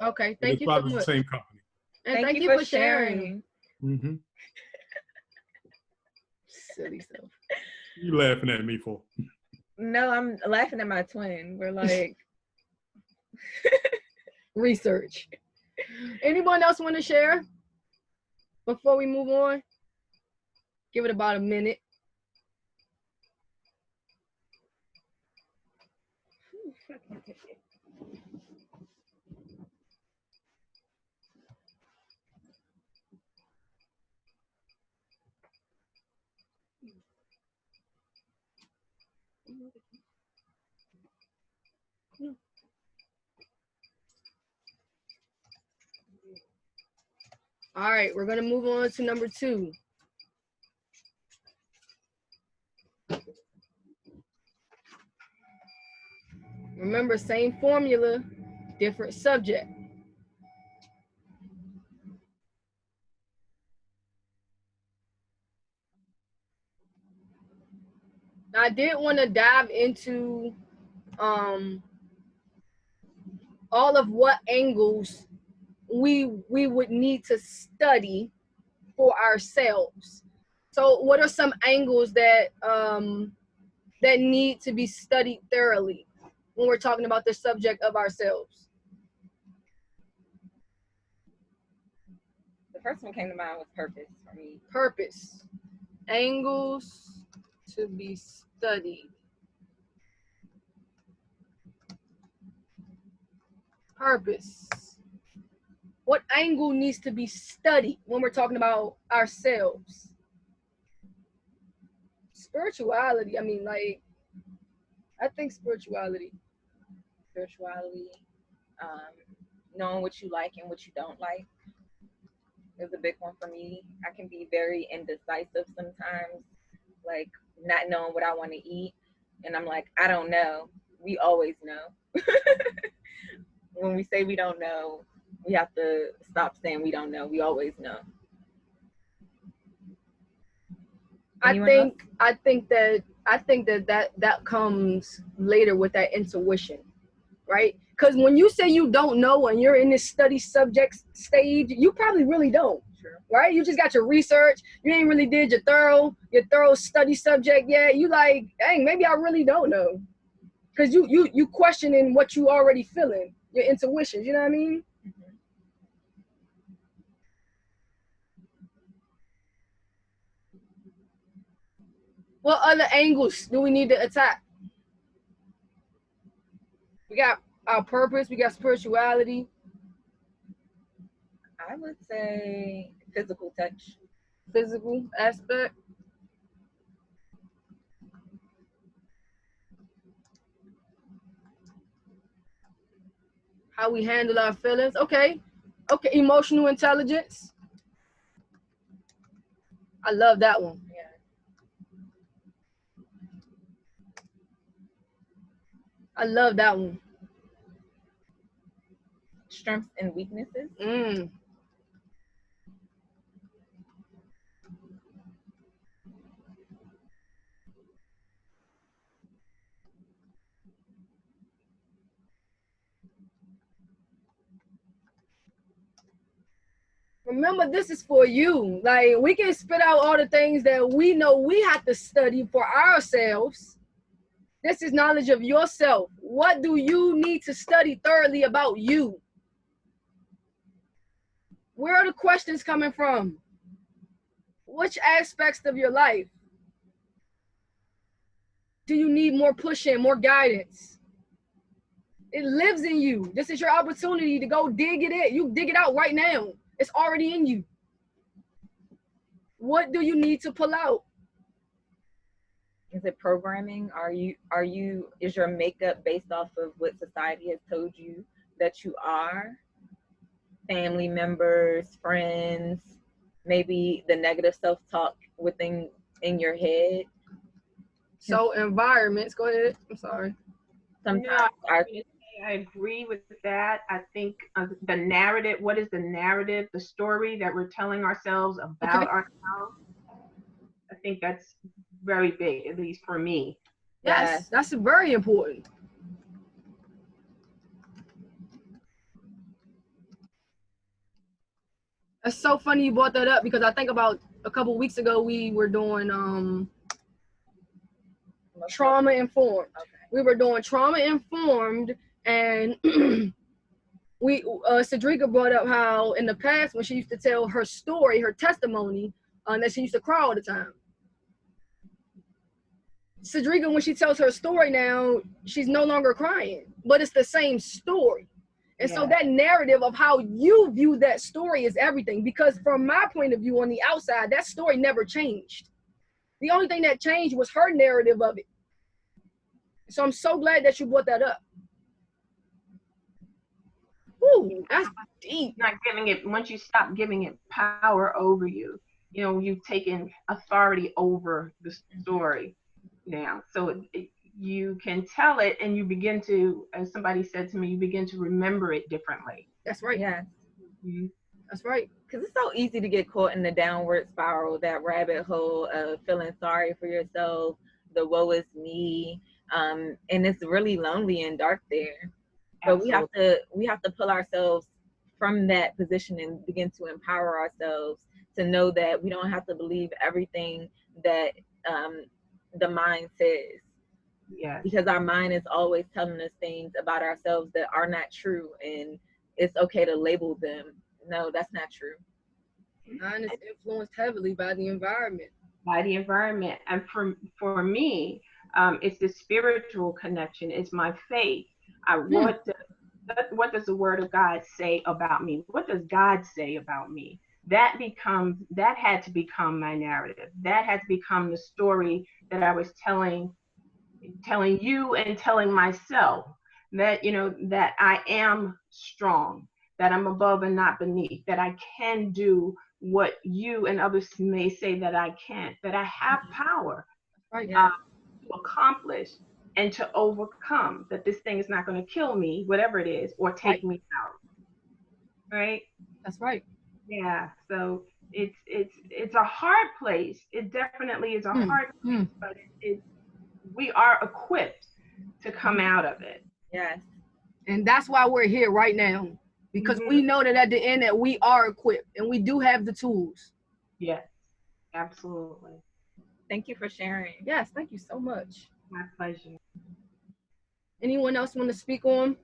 Okay, thank you so much. It's by the same company. And thank you for sharing. Silly stuff. You laughing at me for? No, I'm laughing at my twin. We're like research. Anyone else want to share before we move on? Give it about a minute. All right, we're going to move on to number 2. Remember, same formula, different subject. I did want to dive into all of what angles we would need to study for ourselves. So what are some angles that that need to be studied thoroughly when we're talking about the subject of ourselves? The first one came to mind was purpose for me. Purpose. Angles to be studied. Purpose. What angle needs to be studied when we're talking about ourselves? Spirituality. I mean, I think spirituality. Knowing what you like and what you don't like is a big one for me. I can be very indecisive sometimes, like not knowing what I want to eat. And I'm like, I don't know. We always know. When we say we don't know, we have to stop saying we don't know. We always know. I think that comes later with that intuition, right? Because when you say you don't know and you're in this study subject stage, you probably really don't. right? You just got your research. You ain't really did your thorough study subject yet. You like, dang, maybe I really don't know. Because you questioning what you already feeling, your intuitions, you know what I mean? What other angles do we need to attack? We got our purpose, we got spirituality. I would say physical touch. Physical aspect. How we handle our feelings. Okay. Okay, emotional intelligence. I love that one. Yeah. I love that one. Strengths and weaknesses. Remember, this is for you. Like, we can spit out all the things that we know we have to study for ourselves. This is knowledge of yourself. What do you need to study thoroughly about you? Where are the questions coming from? Which aspects of your life do you need more pushing, more guidance? It lives in you. This is your opportunity to go dig it in. You dig it out right now. It's already in you. What do you need to pull out? Is it programming? Is your makeup based off of what society has told you that you are? Family members, friends, maybe the negative self-talk in your head. So environments, go ahead. I'm sorry. Sometimes I agree with that. I think the narrative, what is the narrative, the story that we're telling ourselves about ourselves? I think that's very big, at least for me. Yes, that's very important. It's so funny you brought that up because I think about a couple weeks ago we were doing trauma informed. Okay. We were doing trauma informed, and Cedrica brought up how in the past when she used to tell her story, her testimony, that she used to cry all the time. Cedrica, when she tells her story now, she's no longer crying, but it's the same story. And so that narrative of how you view that story is everything, because from my point of view on the outside, that story never changed. The only thing that changed was her narrative of it. So I'm so glad that you brought that up. Ooh, that's deep. Not giving it, once you stop giving it power over you, you've taken authority over the story now. So you can tell it and you begin to, as somebody said to me, you begin to remember it differently. That's right. Yeah. Mm-hmm. That's right. Because it's so easy to get caught in the downward spiral, that rabbit hole of feeling sorry for yourself, the woe is me, and it's really lonely and dark there. But we have to pull ourselves from that position and begin to empower ourselves to know that we don't have to believe everything that the mind says. Yeah. Because our mind is always telling us things about ourselves that are not true, and it's okay to label them. No, that's not true. Mine is influenced heavily by the environment. And for me, it's the spiritual connection. It's my faith. What does the word of God say about me? What does God say about me? That had to become my narrative. That had to become the story that I was telling you and telling myself, that that I am strong, that I'm above and not beneath, that I can do what you and others may say that I can't, that I have power to accomplish and to overcome, that this thing is not going to kill me, whatever it is, or take me out. Right? That's right. Yeah. So it's a hard place. It definitely is a hard place, but we are equipped to come out of it. Yes. And that's why we're here right now. because we know that at the end that we are equipped and we do have the tools. Yes, absolutely. Thank you for sharing. Yes, thank you so much. My pleasure. Anyone else want to speak on?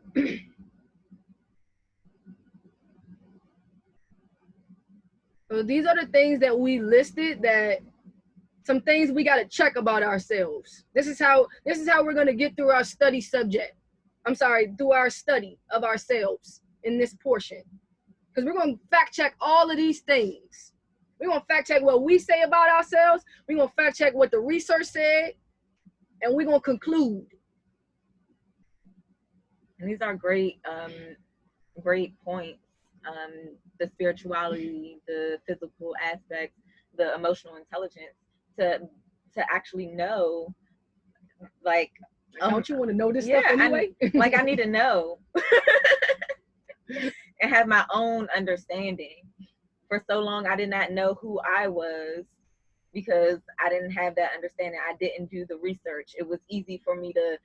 So these are the things that we listed, that some things we got to check about ourselves. This is how we're going to get through our study subject. I'm sorry, through our study of ourselves in this portion. Because we're going to fact check all of these things. We're going to fact check what we say about ourselves. We're going to fact check what the research said. And we're going to conclude. And these are great, great points. The spirituality, the physical aspects, the emotional intelligence, to actually know, like, don't you want to know this stuff anyway? I need to know and have my own understanding. For so long, I did not know who I was because I didn't have that understanding. I didn't do the research. It was easy for me to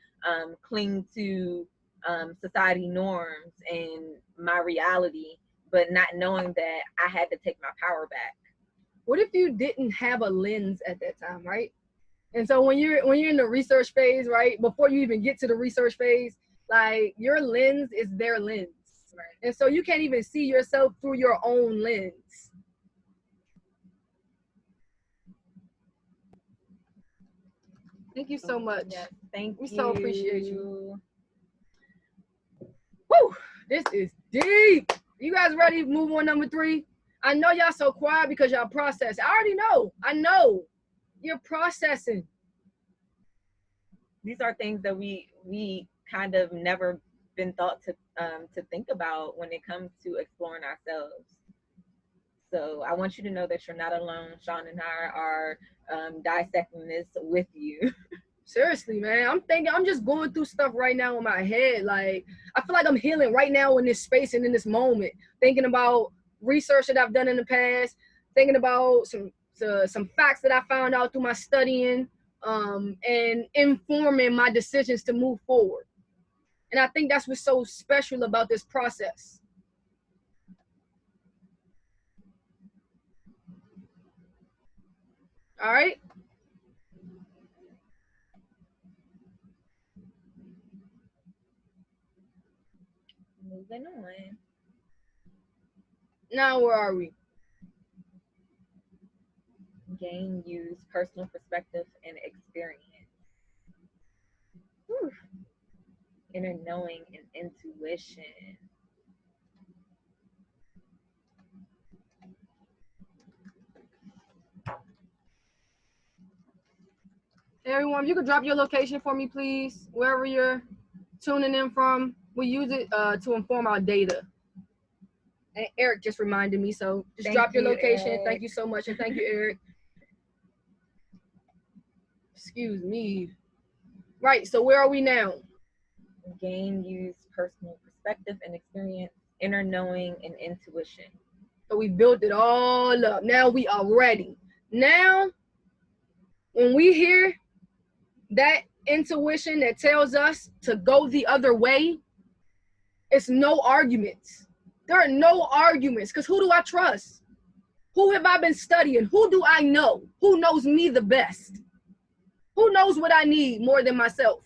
cling to society norms and my reality, but not knowing that I had to take my power back. What if you didn't have a lens at that time, right? And so when you're in the research phase, right, before you even get to the research phase, like, your lens is their lens. Right. And so you can't even see yourself through your own lens. Thank you so much. Yes, thank you. We so appreciate you. Woo! This is deep. You guys ready to move on number 3? I know y'all so quiet because y'all process. I already know. I know. You're processing. These are things that we kind of never been thought to think about when it comes to exploring ourselves. So I want you to know that you're not alone. Sean and I are dissecting this with you. Seriously, man. I'm just going through stuff right now in my head. Like, I feel like I'm healing right now in this space and in this moment, thinking about research that I've done in the past, thinking about some facts that I found out through my studying, and informing my decisions to move forward. And I think that's what's so special about this process. All right. Moving on. Now, where are we? Gain, use personal perspective and experience. Whew. Inner knowing and intuition. Hey, everyone, if you could drop your location for me, please, wherever you're tuning in from. We use it to inform our data. And Eric just reminded me, so just drop your location. Eric. Thank you so much, and thank you, Eric. Excuse me. Right, so where are we now? Gain, use personal perspective and experience, inner knowing and intuition. So we built it all up. Now we are ready. Now, when we hear that intuition that tells us to go the other way, it's no arguments. There are no arguments, because who do I trust? Who have I been studying? Who do I know? Who knows me the best? Who knows what I need more than myself?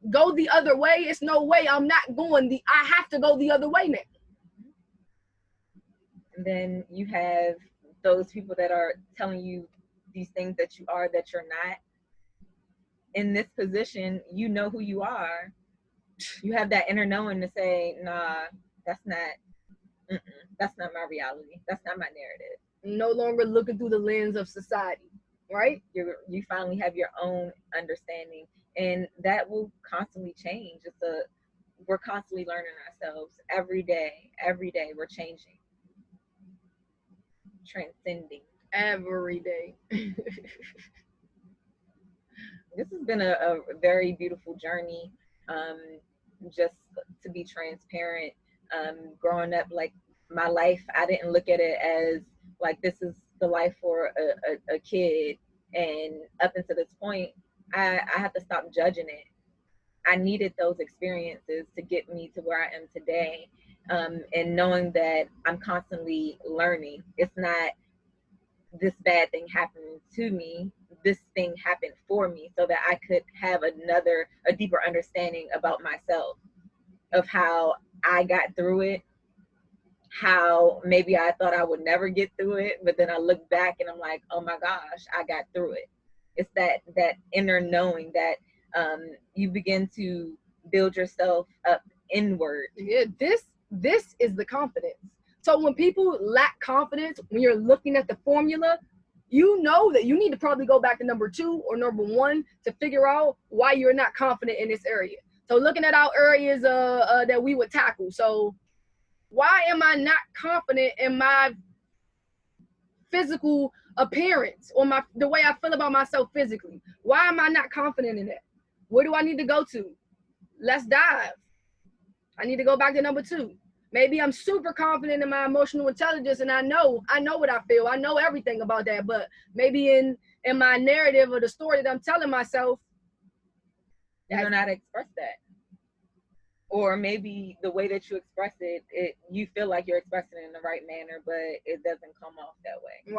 Go the other way? It's no way. I'm not going I have to go the other way now. And then you have those people that are telling you these things that you are, that you're not. In this position, you know who you are. You have that inner knowing to say, nah, that's not my reality. That's not my narrative. No longer looking through the lens of society, right? You finally have your own understanding, and that will constantly change. We're constantly learning ourselves every day. Every day we're changing, transcending. Every day. This has been a very beautiful journey. Just to be transparent, growing up, like, my life, I didn't look at it as like this is the life for a kid, and up until this point I have to stop judging it. I needed those experiences to get me to where I am today, and knowing that I'm constantly learning. It's not this bad thing happening to me. This thing happened for me so that I could have a deeper understanding about myself, of how I got through it, how maybe I thought I would never get through it, but then I look back and I'm like, oh my gosh, I got through it. It's that inner knowing that you begin to build yourself up inward. Yeah, this is the confidence. So when people lack confidence, when you're looking at the formula, you know that you need to probably go back to number 2 or number 1 to figure out why you're not confident in this area. So looking at our areas that we would tackle. So why am I not confident in my physical appearance or the way I feel about myself physically? Why am I not confident in that? Where do I need to go to? Let's dive. I need to go back to number 2. Maybe I'm super confident in my emotional intelligence and I know what I feel. I know everything about that, but maybe in my narrative or the story that I'm telling myself, you don't know how to express that. Or maybe the way that you express it, you feel like you're expressing it in the right manner, but it doesn't come off that way.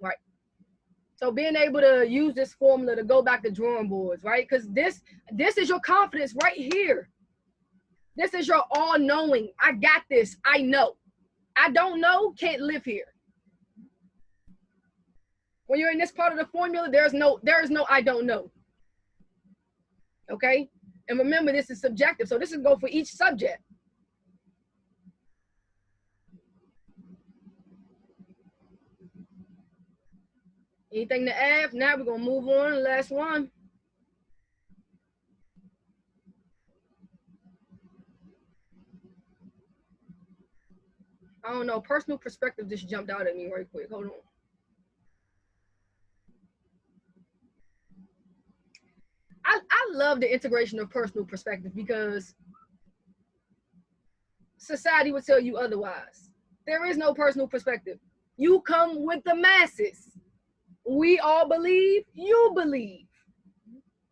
Right. So being able to use this formula to go back to drawing boards, right? Because this is your confidence right here. This is your all-knowing. I got this. I know. I don't know, can't live here. When you're in this part of the formula, there is no I don't know. Okay? And remember, this is subjective. So this is go for each subject. Anything to add? Now we're going to move on. Last one. I don't know. Personal perspective just jumped out at me right quick. Hold on. I love the integration of personal perspective because society would tell you otherwise. There is no personal perspective. You come with the masses. We all believe, you believe.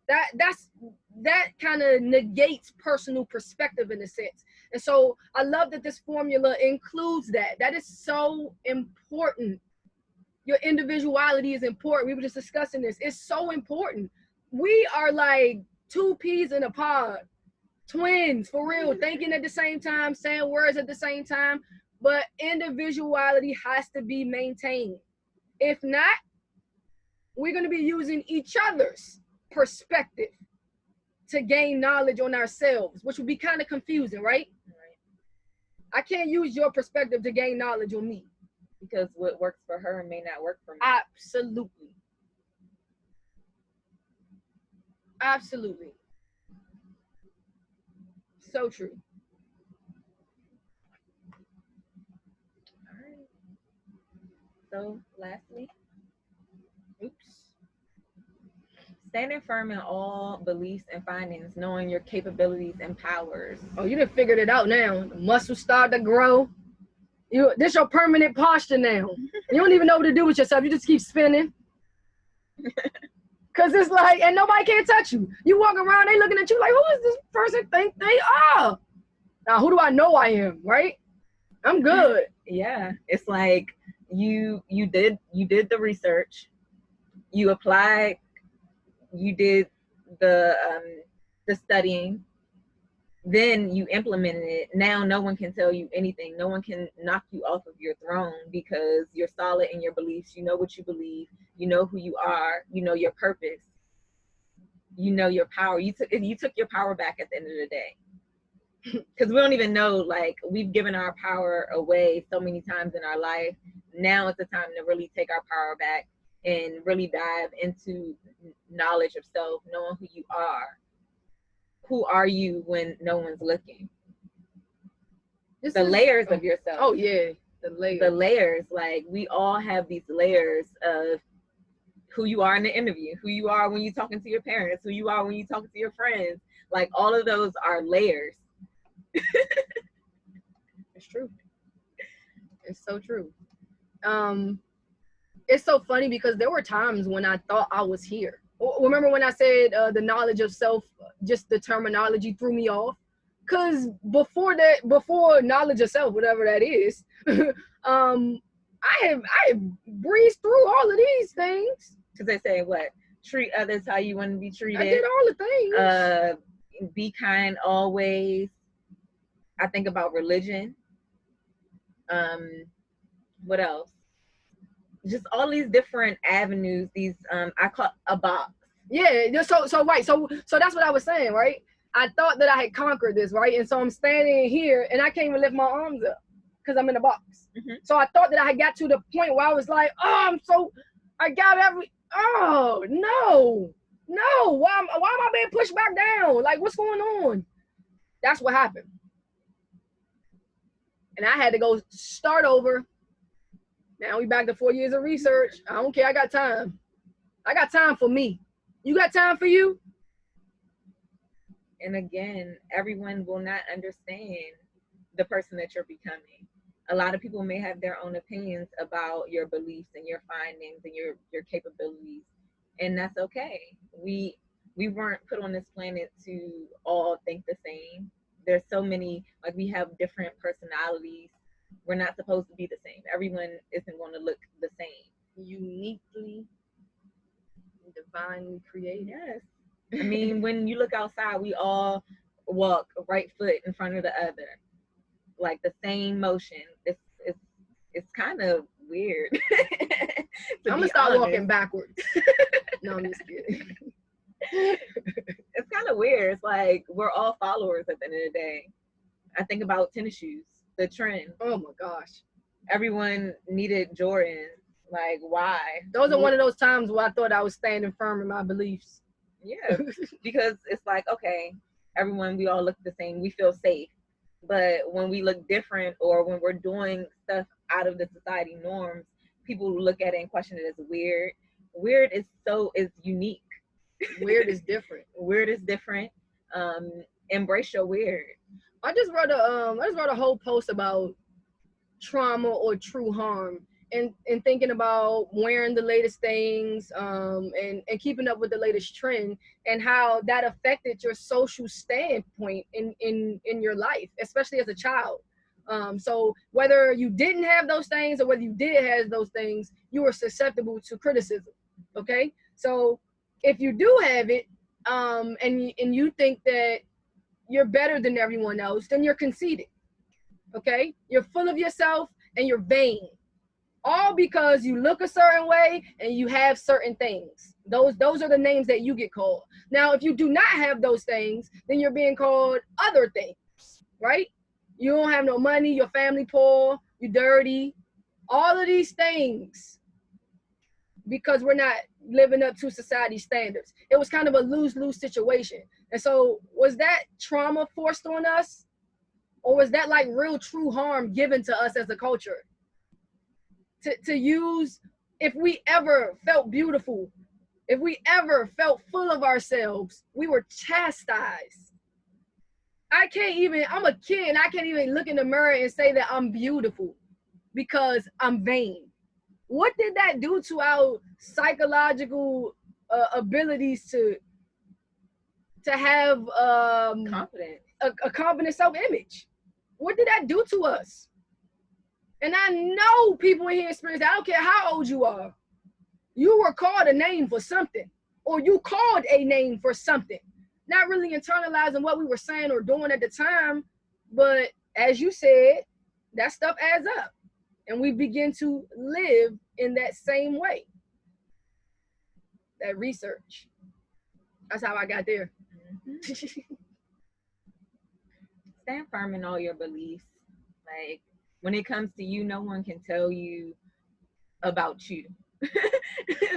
That kind of negates personal perspective in a sense. And so I love that this formula includes that. That is so important. Your individuality is important. We were just discussing this. It's so important. We are like 2 peas in a pod, twins for real, thinking at the same time, saying words at the same time, but individuality has to be maintained. If not, we're going to be using each other's perspective to gain knowledge on ourselves, which would be kind of confusing, right? I can't use your perspective to gain knowledge on me. Because what works for her may not work for me. Absolutely. Absolutely. So true. All right. So lastly, standing firm in all beliefs and findings, knowing your capabilities and powers. Oh, you done figured it out now. The muscles start to grow. This your permanent posture now. You don't even know what to do with yourself. You just keep spinning. Cause it's like, and nobody can touch you. You walk around, they looking at you like, who is this person think they are? Now, who do I know I am, right? I'm good. Yeah, it's like you did the research, you applied, you did the studying, then you implemented it. Now no one can tell you anything. No one can knock you off of your throne because you're solid in your beliefs. You know what you believe. You know who you are. You know your purpose. You know your power. You took your power back at the end of the day. Because we don't even know, like, we've given our power away so many times in our life. Now is the time to really take our power back and really dive into knowledge of self, knowing who you are. Who are you when no one's looking? Layers of yourself. Oh yeah, the layers. Like, we all have these layers of who you are in the interview, who you are when you're talking to your parents, who you are when you're talking to your friends. Like, all of those are layers. It's true. It's so true. It's so funny because there were times when I thought I was here. Remember when I said the knowledge of self, just the terminology threw me off? Cause before knowledge of self, whatever that is, I have breezed through all of these things. Because they say what? Treat others how you want to be treated. I did all the things. Be kind always. I think about religion. What else? Just all these different avenues. These I call a box. Yeah. So right. So that's what I was saying, right? I thought that I had conquered this, right? And so I'm standing here and I can't even lift my arms up because I'm in a box. Mm-hmm. So I thought that I had got to the point where I was like, I got no. Why am I being pushed back down? Like, what's going on? That's what happened. And I had to go start over. Now we back to 4 years of research. I don't care. I got time. I got time for me. You got time for you? And again, everyone will not understand the person that you're becoming. A lot of people may have their own opinions about your beliefs and your findings and your capabilities, and that's okay. We weren't put on this planet to all think the same. There's so many, like, we have different personalities. We're not supposed to be the same. Everyone isn't going to look the same. Uniquely, divinely created. Yes. I mean, when you look outside, we all walk right foot in front of the other, like the same motion. It's kind of weird. I'm gonna start walking backwards. No, I'm just kidding. It's kind of weird. It's like we're all followers at the end of the day. I think about tennis shoes, the trend. Oh my gosh. Everyone needed Jordans. Like, why? Those are one of those times where I thought I was standing firm in my beliefs. Yeah, because it's like, okay, everyone, we all look the same. We feel safe. But when we look different or when we're doing stuff out of the society norms, people look at it and question it as weird. Weird is unique. Weird is different. Weird is different. Embrace your weird. I just wrote a whole post about trauma or true harm. And thinking about wearing the latest things and keeping up with the latest trend and how that affected your social standpoint in your life, especially as a child. So whether you didn't have those things or whether you did have those things, you were susceptible to criticism. Okay, so if you do have it and you think that you're better than everyone else, then you're conceited. Okay, you're full of yourself and you're vain. All because you look a certain way and you have certain things. Those are the names that you get called. Now, if you do not have those things, then you're being called other things, right? You don't have no money, your family poor, you're dirty, all of these things because we're not living up to society standards. It was kind of a lose-lose situation. And so was that trauma forced on us? Or was that like real true harm given to us as a culture? To use, if we ever felt beautiful, if we ever felt full of ourselves, we were chastised. I'm a kid, I can't even look in the mirror and say that I'm beautiful because I'm vain. What did that do to our psychological abilities to have Confidence. a confident self-image? What did that do to us? And I know people in here experience that. I don't care how old you are. You were called a name for something, or you called a name for something. Not really internalizing what we were saying or doing at the time, but as you said, that stuff adds up. And we begin to live in that same way. That research. That's how I got there. Mm-hmm. Stand firm in all your beliefs. Like, when it comes to you, no one can tell you about you.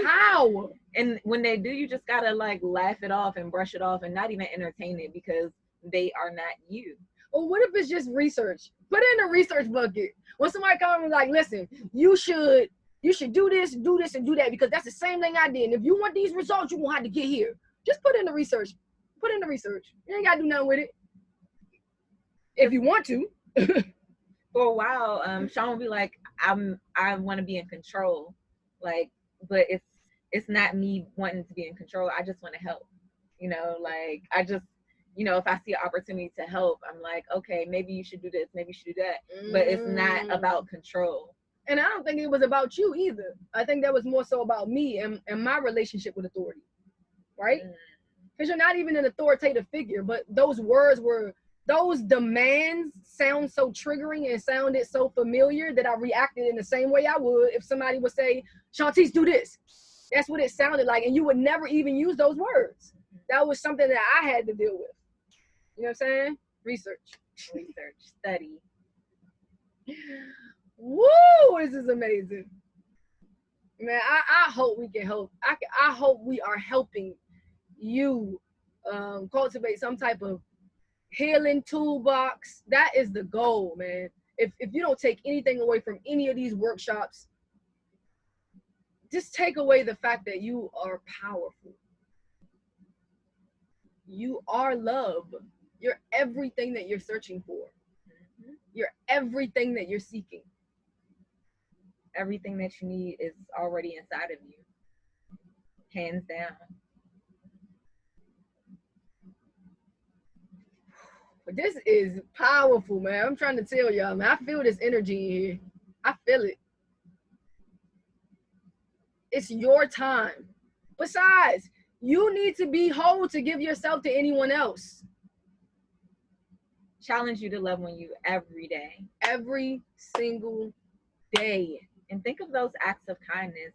How? And when they do, you just gotta like laugh it off and brush it off and not even entertain it because they are not you. Or what if it's just research? Put it in the research bucket. When somebody comes and like, listen, you should do this, and do that because that's the same thing I did. And if you want these results, you're gonna have to get here. Just put in the research. Put in the research. You ain't gotta do nothing with it. If you want to. For a while, Sean will be like, I want to be in control, like, but it's not me wanting to be in control. I just want to help, like, you know, if I see an opportunity to help, I'm like, okay, maybe you should do this, maybe you should do that. But it's not about control. And I don't think it was about you either. I think that was more so about me and my relationship with authority, right? Because you're not even an authoritative figure, but those demands sound so triggering and sounded so familiar that I reacted in the same way I would if somebody would say, Shontice, do this. That's what it sounded like. And you would never even use those words. That was something that I had to deal with. You know what I'm saying? Research, study. Woo! This is amazing. Man, I hope we can help. I hope we are helping you cultivate some type of healing toolbox. That is the goal, man. If you don't take anything away from any of these workshops, just take away the fact that you are powerful. You are love. You're everything that you're searching for. You're everything that you're seeking. Everything that you need is already inside of you. Hands down. But this is powerful, man. I'm trying to tell y'all, man. I feel this energy in here. I feel it. It's your time. Besides, you need to be whole to give yourself to anyone else. Challenge you to love on you every day. Every single day. And think of those acts of kindness.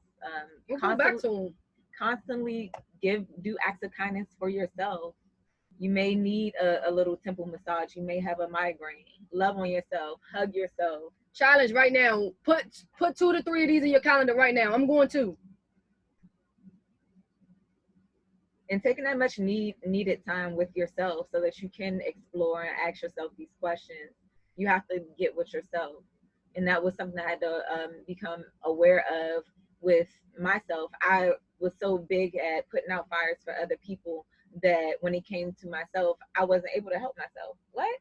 We'll go back to them. Constantly do acts of kindness for yourself. You may need a little temple massage. You may have a migraine. Love on yourself. Hug yourself. Challenge right now. Put 2 to 3 of these in your calendar right now. I'm going to. And taking that much needed time with yourself so that you can explore and ask yourself these questions. You have to get with yourself. And that was something I had to become aware of with myself. I was so big at putting out fires for other people that when it came to myself, I wasn't able to help myself. What?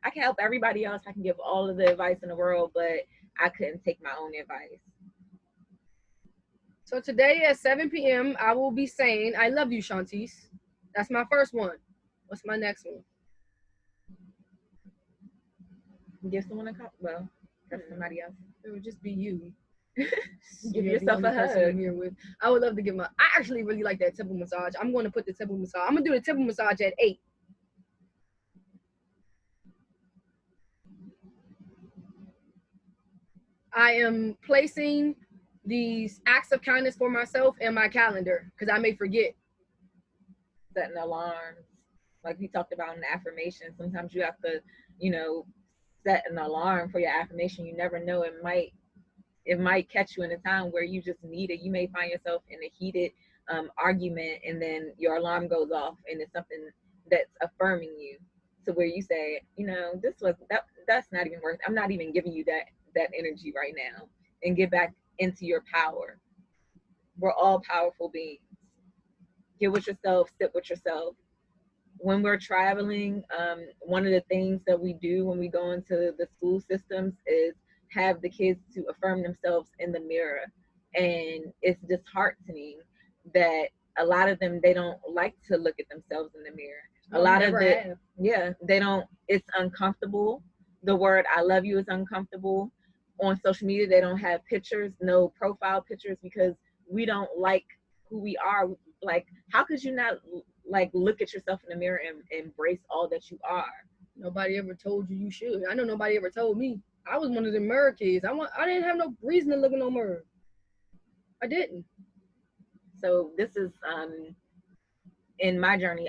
I can help everybody else. I can give all of the advice in the world, but I couldn't take my own advice. So today at 7 p.m., I will be saying, I love you, Shontice. That's my first one. What's my next one? Give someone a cup. Well, that's somebody else. It would just be you. Give yourself a hug. I'm here with. I would love to give I actually really like that temple massage. I'm going to put the temple massage. I'm going to do the temple massage at 8. I am placing these acts of kindness for myself in my calendar because I may forget. Setting alarms. Like we talked about in the affirmation. Sometimes you have to, set an alarm for your affirmation. You never know. It might catch you in a time where you just need it. You may find yourself in a heated argument, and then your alarm goes off, and it's something that's affirming you, to where you say, that's not even worth. I'm not even giving you that energy right now, and get back into your power. We're all powerful beings. Get with yourself. Sit with yourself. When we're traveling, one of the things that we do when we go into the school systems is have the kids to affirm themselves in the mirror. And it's disheartening that a lot of them, they don't like to look at themselves in the mirror. They don't, it's uncomfortable. The word I love you is uncomfortable. On social media, they don't have pictures, no profile pictures, because we don't like who we are. Like, how could you not look at yourself in the mirror and embrace all that you are? Nobody ever told you should. I know nobody ever told me. I was one of the mirror kids. I didn't have no reason to look in no mirror. I didn't. So this is in my journey,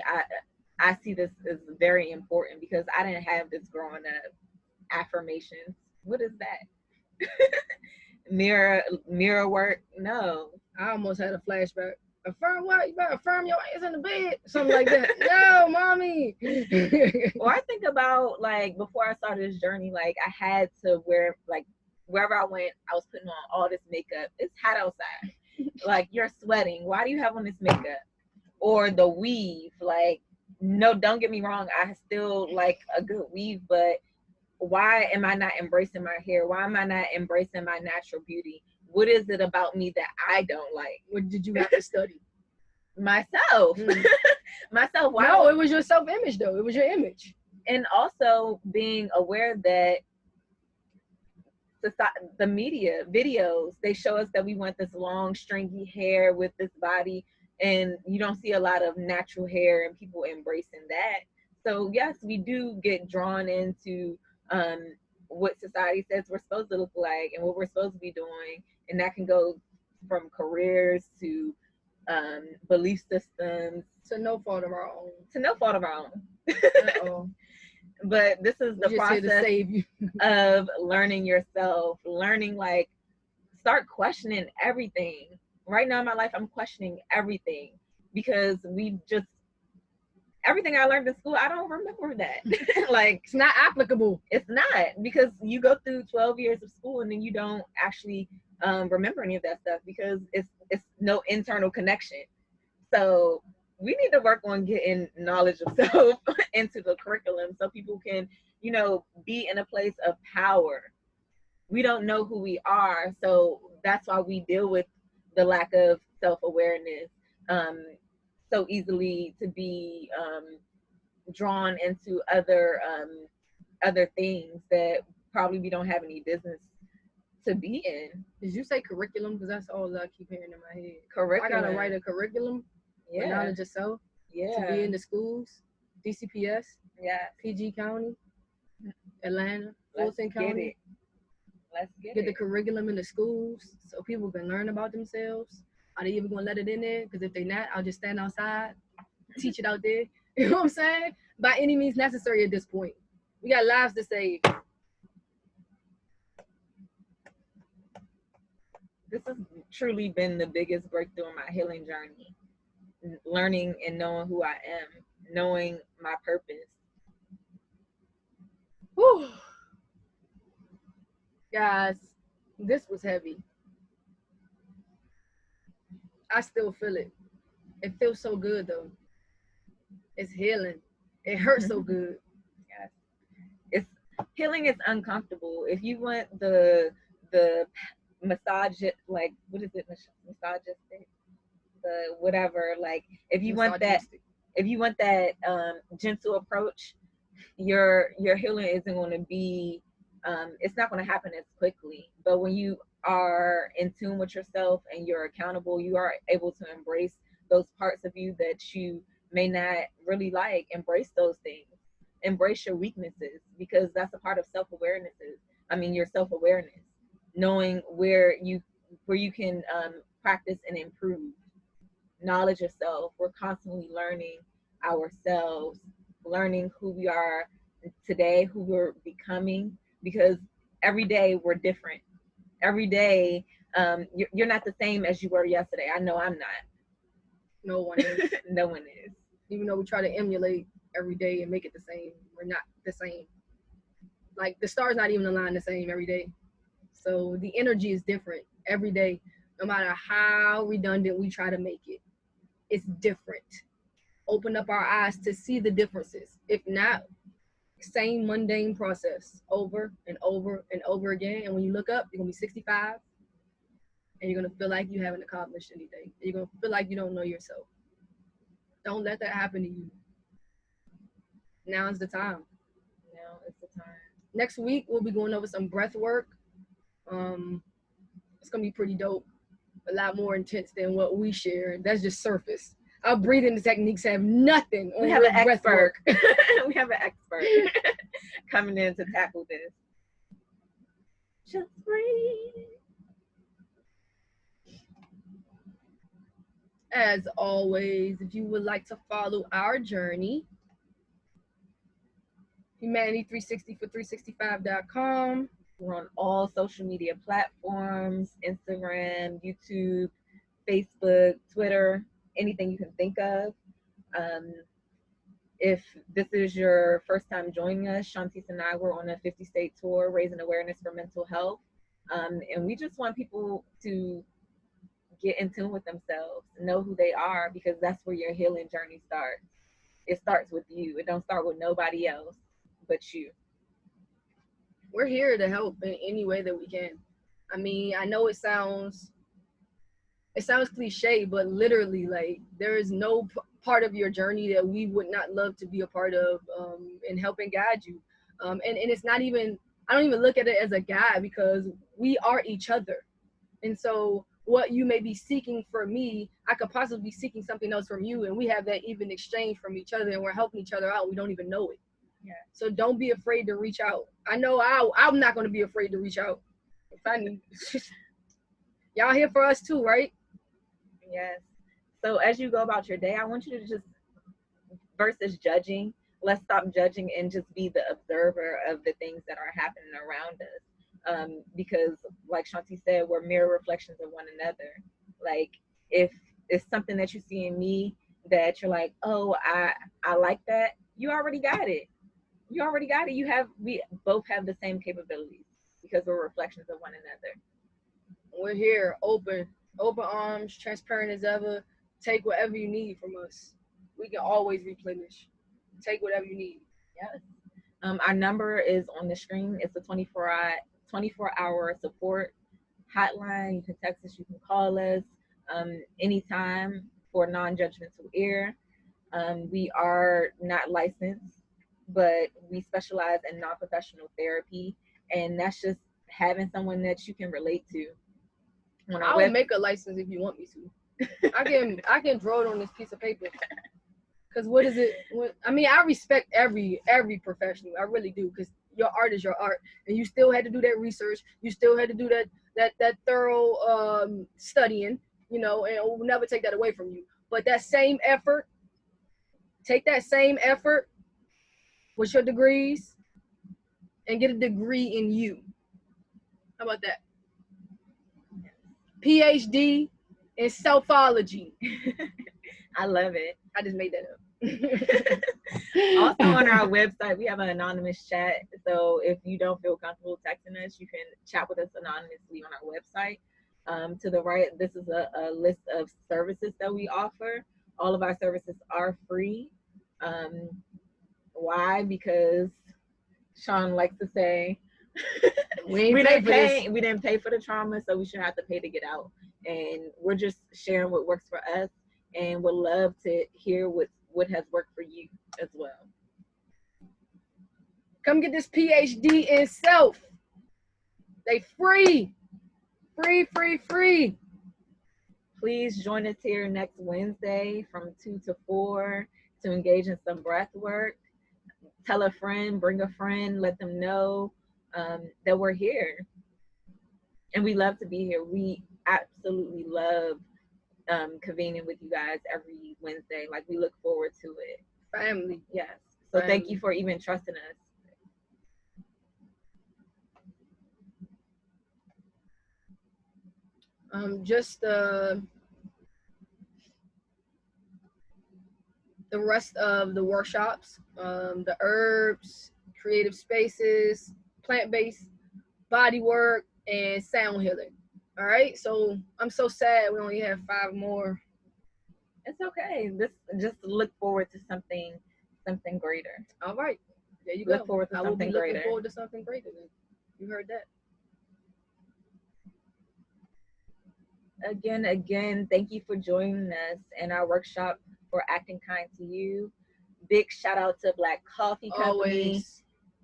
I see this as very important because I didn't have this growing up. Affirmations. What is that? mirror work? No. I almost had a flashback. Affirm what? You better affirm your ass in the bed. Something like that. No, mommy. Well, I think about before I started this journey, I had to wear wherever I went, I was putting on all this makeup. It's hot outside. You're sweating. Why do you have on this makeup? Or the weave. No, don't get me wrong. I still like a good weave, but why am I not embracing my hair? Why am I not embracing my natural beauty? What is it about me that I don't like? What did you have to study? myself. Myself. Why No, it was your self-image though. It was your image. And also being aware that the media videos, they show us that we want this long stringy hair with this body, and you don't see a lot of natural hair and people embracing that. So yes, we do get drawn into what society says we're supposed to look like and what we're supposed to be doing, and that can go from careers to belief systems, to no fault of our own. Uh-oh. But this is the We're just here to process save you. of learning yourself, learning, like, start questioning everything. Right now in my life, I'm questioning everything because everything I learned in school, I don't remember that. Like, It's not applicable. it's not, because you go through 12 years of school and then you don't actually remember any of that stuff because it's no internal connection. So we need to work on getting knowledge of self into the curriculum so people can, be in a place of power. We don't know who we are, so that's why we deal with the lack of self-awareness so easily, to be drawn into other things that probably we don't have any business to be in. Did you say curriculum? Because that's all I keep hearing in my head. Curriculum. I gotta write a curriculum for knowledge of self to be in the schools, DCPS, PG County, Atlanta, Fulton County. Let's Get the curriculum in the schools so people can learn about themselves. Are they even gonna let it in there? Because if they not, I'll just stand outside, teach it out there. You know what I'm saying? By any means necessary at this point. We got lives to save. This has truly been the biggest breakthrough in my healing journey. Learning and knowing who I am, knowing my purpose. Whew. Guys, this was heavy. I still feel it. It feels so good though. It's healing. It hurts so good. Yes. Healing is uncomfortable. If you want the massage, like, what is it, massagistic, the whatever, like, if you want that gentle approach, your healing isn't going to be it's not going to happen as quickly. But when you are in tune with yourself and you're accountable, you are able to embrace those parts of you that you may not really like. Embrace those things. Embrace your weaknesses, because that's a part of your self-awareness, knowing where you can practice and improve. Knowledge of self. We're constantly learning ourselves, learning who we are today, who we're becoming, because every day we're different. Every day you're not the same as you were yesterday. I know I'm not. No one is. No one is. Even though we try to emulate every day and make it the same, we're not the same. Like, the stars not even aligned the same every day. So the energy is different every day, no matter how redundant we try to make it. It's different. Open up our eyes to see the differences. If not, same mundane process over and over and over again. And when you look up, you're gonna be 65 and you're gonna feel like you haven't accomplished anything. You're gonna feel like you don't know yourself. Don't let that happen to you. Now is the time. Now is the time. Next week, we'll be going over some breath work. It's gonna be pretty dope. A lot more intense than what we share. That's just surface. Our breathing techniques have nothing on we have an breath expert. work. We have an expert coming in to tackle this. Just breathe. As always, if you would like to follow our journey, H.U.M.A.N.I.T.Y for 365.com. We're on all social media platforms: Instagram, YouTube, Facebook, Twitter, anything you can think of. If this is your first time joining us, Shontice and I were on a 50-state tour raising awareness for mental health. And we just want people to get in tune with themselves, know who they are, because that's where your healing journey starts. It starts with you. It don't start with nobody else but you. We're here to help in any way that we can. I mean, I know it sounds it sounds cliche, but literally, like, there is no part of your journey that we would not love to be a part of, and help and guide you. And it's not even, I don't even look at it as a guide, because we are each other. And so what you may be seeking from me, I could possibly be seeking something else from you, and we have that even exchange from each other, and we're helping each other out. We don't even know it. Yeah. So don't be afraid to reach out. I know I'm not going to be afraid to reach out. If I need, y'all here for us too, right? Yes. So as you go about your day, I want you to just, versus judging, let's stop judging and just be the observer of the things that are happening around us. Because like Shontice said, we're mirror reflections of one another. Like, if it's something that you see in me that you're like, oh, I like that, you already got it. You already got it. We both have the same capabilities because we're reflections of one another. We're here, open arms, transparent as ever. Take whatever you need from us. We can always replenish. Take whatever you need. Yes. Our number is on the screen. It's a 24-hour support hotline. You can text us, you can call us anytime for non-judgmental ear. We are not licensed, but we specialize in non-professional therapy, and that's just having someone that you can relate to. I'll make a license if you want me to. I can draw it on this piece of paper. Because what is it? I mean, I respect every professional. I really do. Because your art is your art, and you still had to do that research. You still had to do that thorough studying. You know, and we'll never take that away from you. But that same effort, take that same effort with your degrees, and get a degree in you. How about that? PhD in selfology. I love it. I just made that up. Also on our website, we have an anonymous chat. So if you don't feel comfortable texting us, you can chat with us anonymously on our website. To the right, this is a list of services that we offer. All of our services are free. Why? Because Sean likes to say, we didn't pay for the trauma, so we shouldn't have to pay to get out. And we're just sharing what works for us, and would love to hear what has worked for you as well. Come get this PhD in self. They free. Free. Please join us here next Wednesday from 2 to 4 to engage in some breath work. Tell a friend, bring a friend, let them know that we're here. And we love to be here. We absolutely love convening with you guys every Wednesday. Like, we look forward to it. Family. Yes. So thank you for even trusting us. Just the rest of the workshops, the herbs, creative spaces, plant-based body work, and sound healing. All right, so I'm so sad we only have 5 more. It's okay. Just look forward to something greater. All right, there you go. Look forward to something greater. Looking forward to something greater. You heard that. Again, thank you for joining us in our workshop for Acting Kind to You. Big shout out to Black Coffee Company. Always.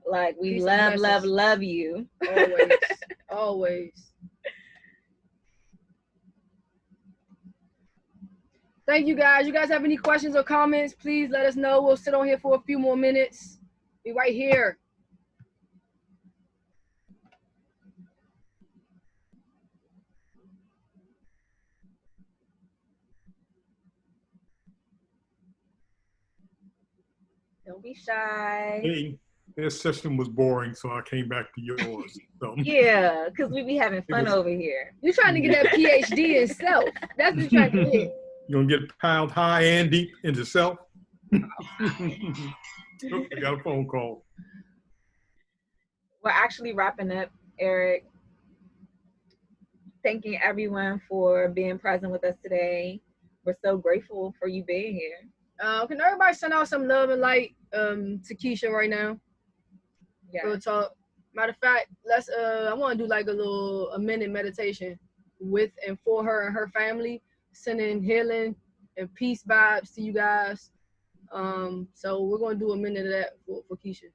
Like, we Peace love you. Always. Thank you guys. You guys have any questions or comments, please let us know. We'll sit on here for a few more minutes. Be right here. Don't be shy. Hey, this session was boring, so I came back to yours. So. Yeah, because we be having fun over here. You're trying to get that PhD in self. That's what you're trying to get. You're going to get piled high and deep into self. Oh, I got a phone call. We're actually wrapping up, Eric. Thanking everyone for being present with us today. We're so grateful for you being here. Can everybody send out some love and light to Keisha right now? Yeah. Real talk. Matter of fact, let's I want to do like a minute meditation. with and for her and her family. Sending healing and peace vibes to you guys. So we're gonna do a minute of that for Keisha.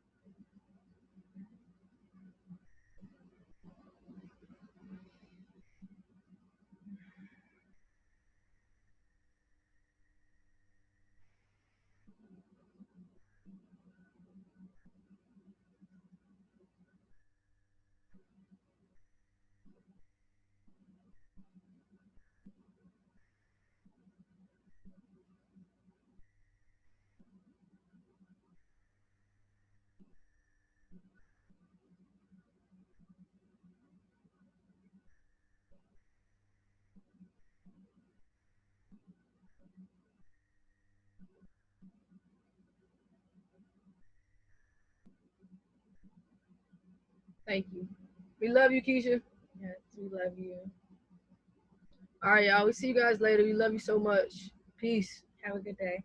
Thank you. We love you, Keisha. Yes, we love you. All right, y'all. We see you guys later. We love you so much. Peace. Have a good day.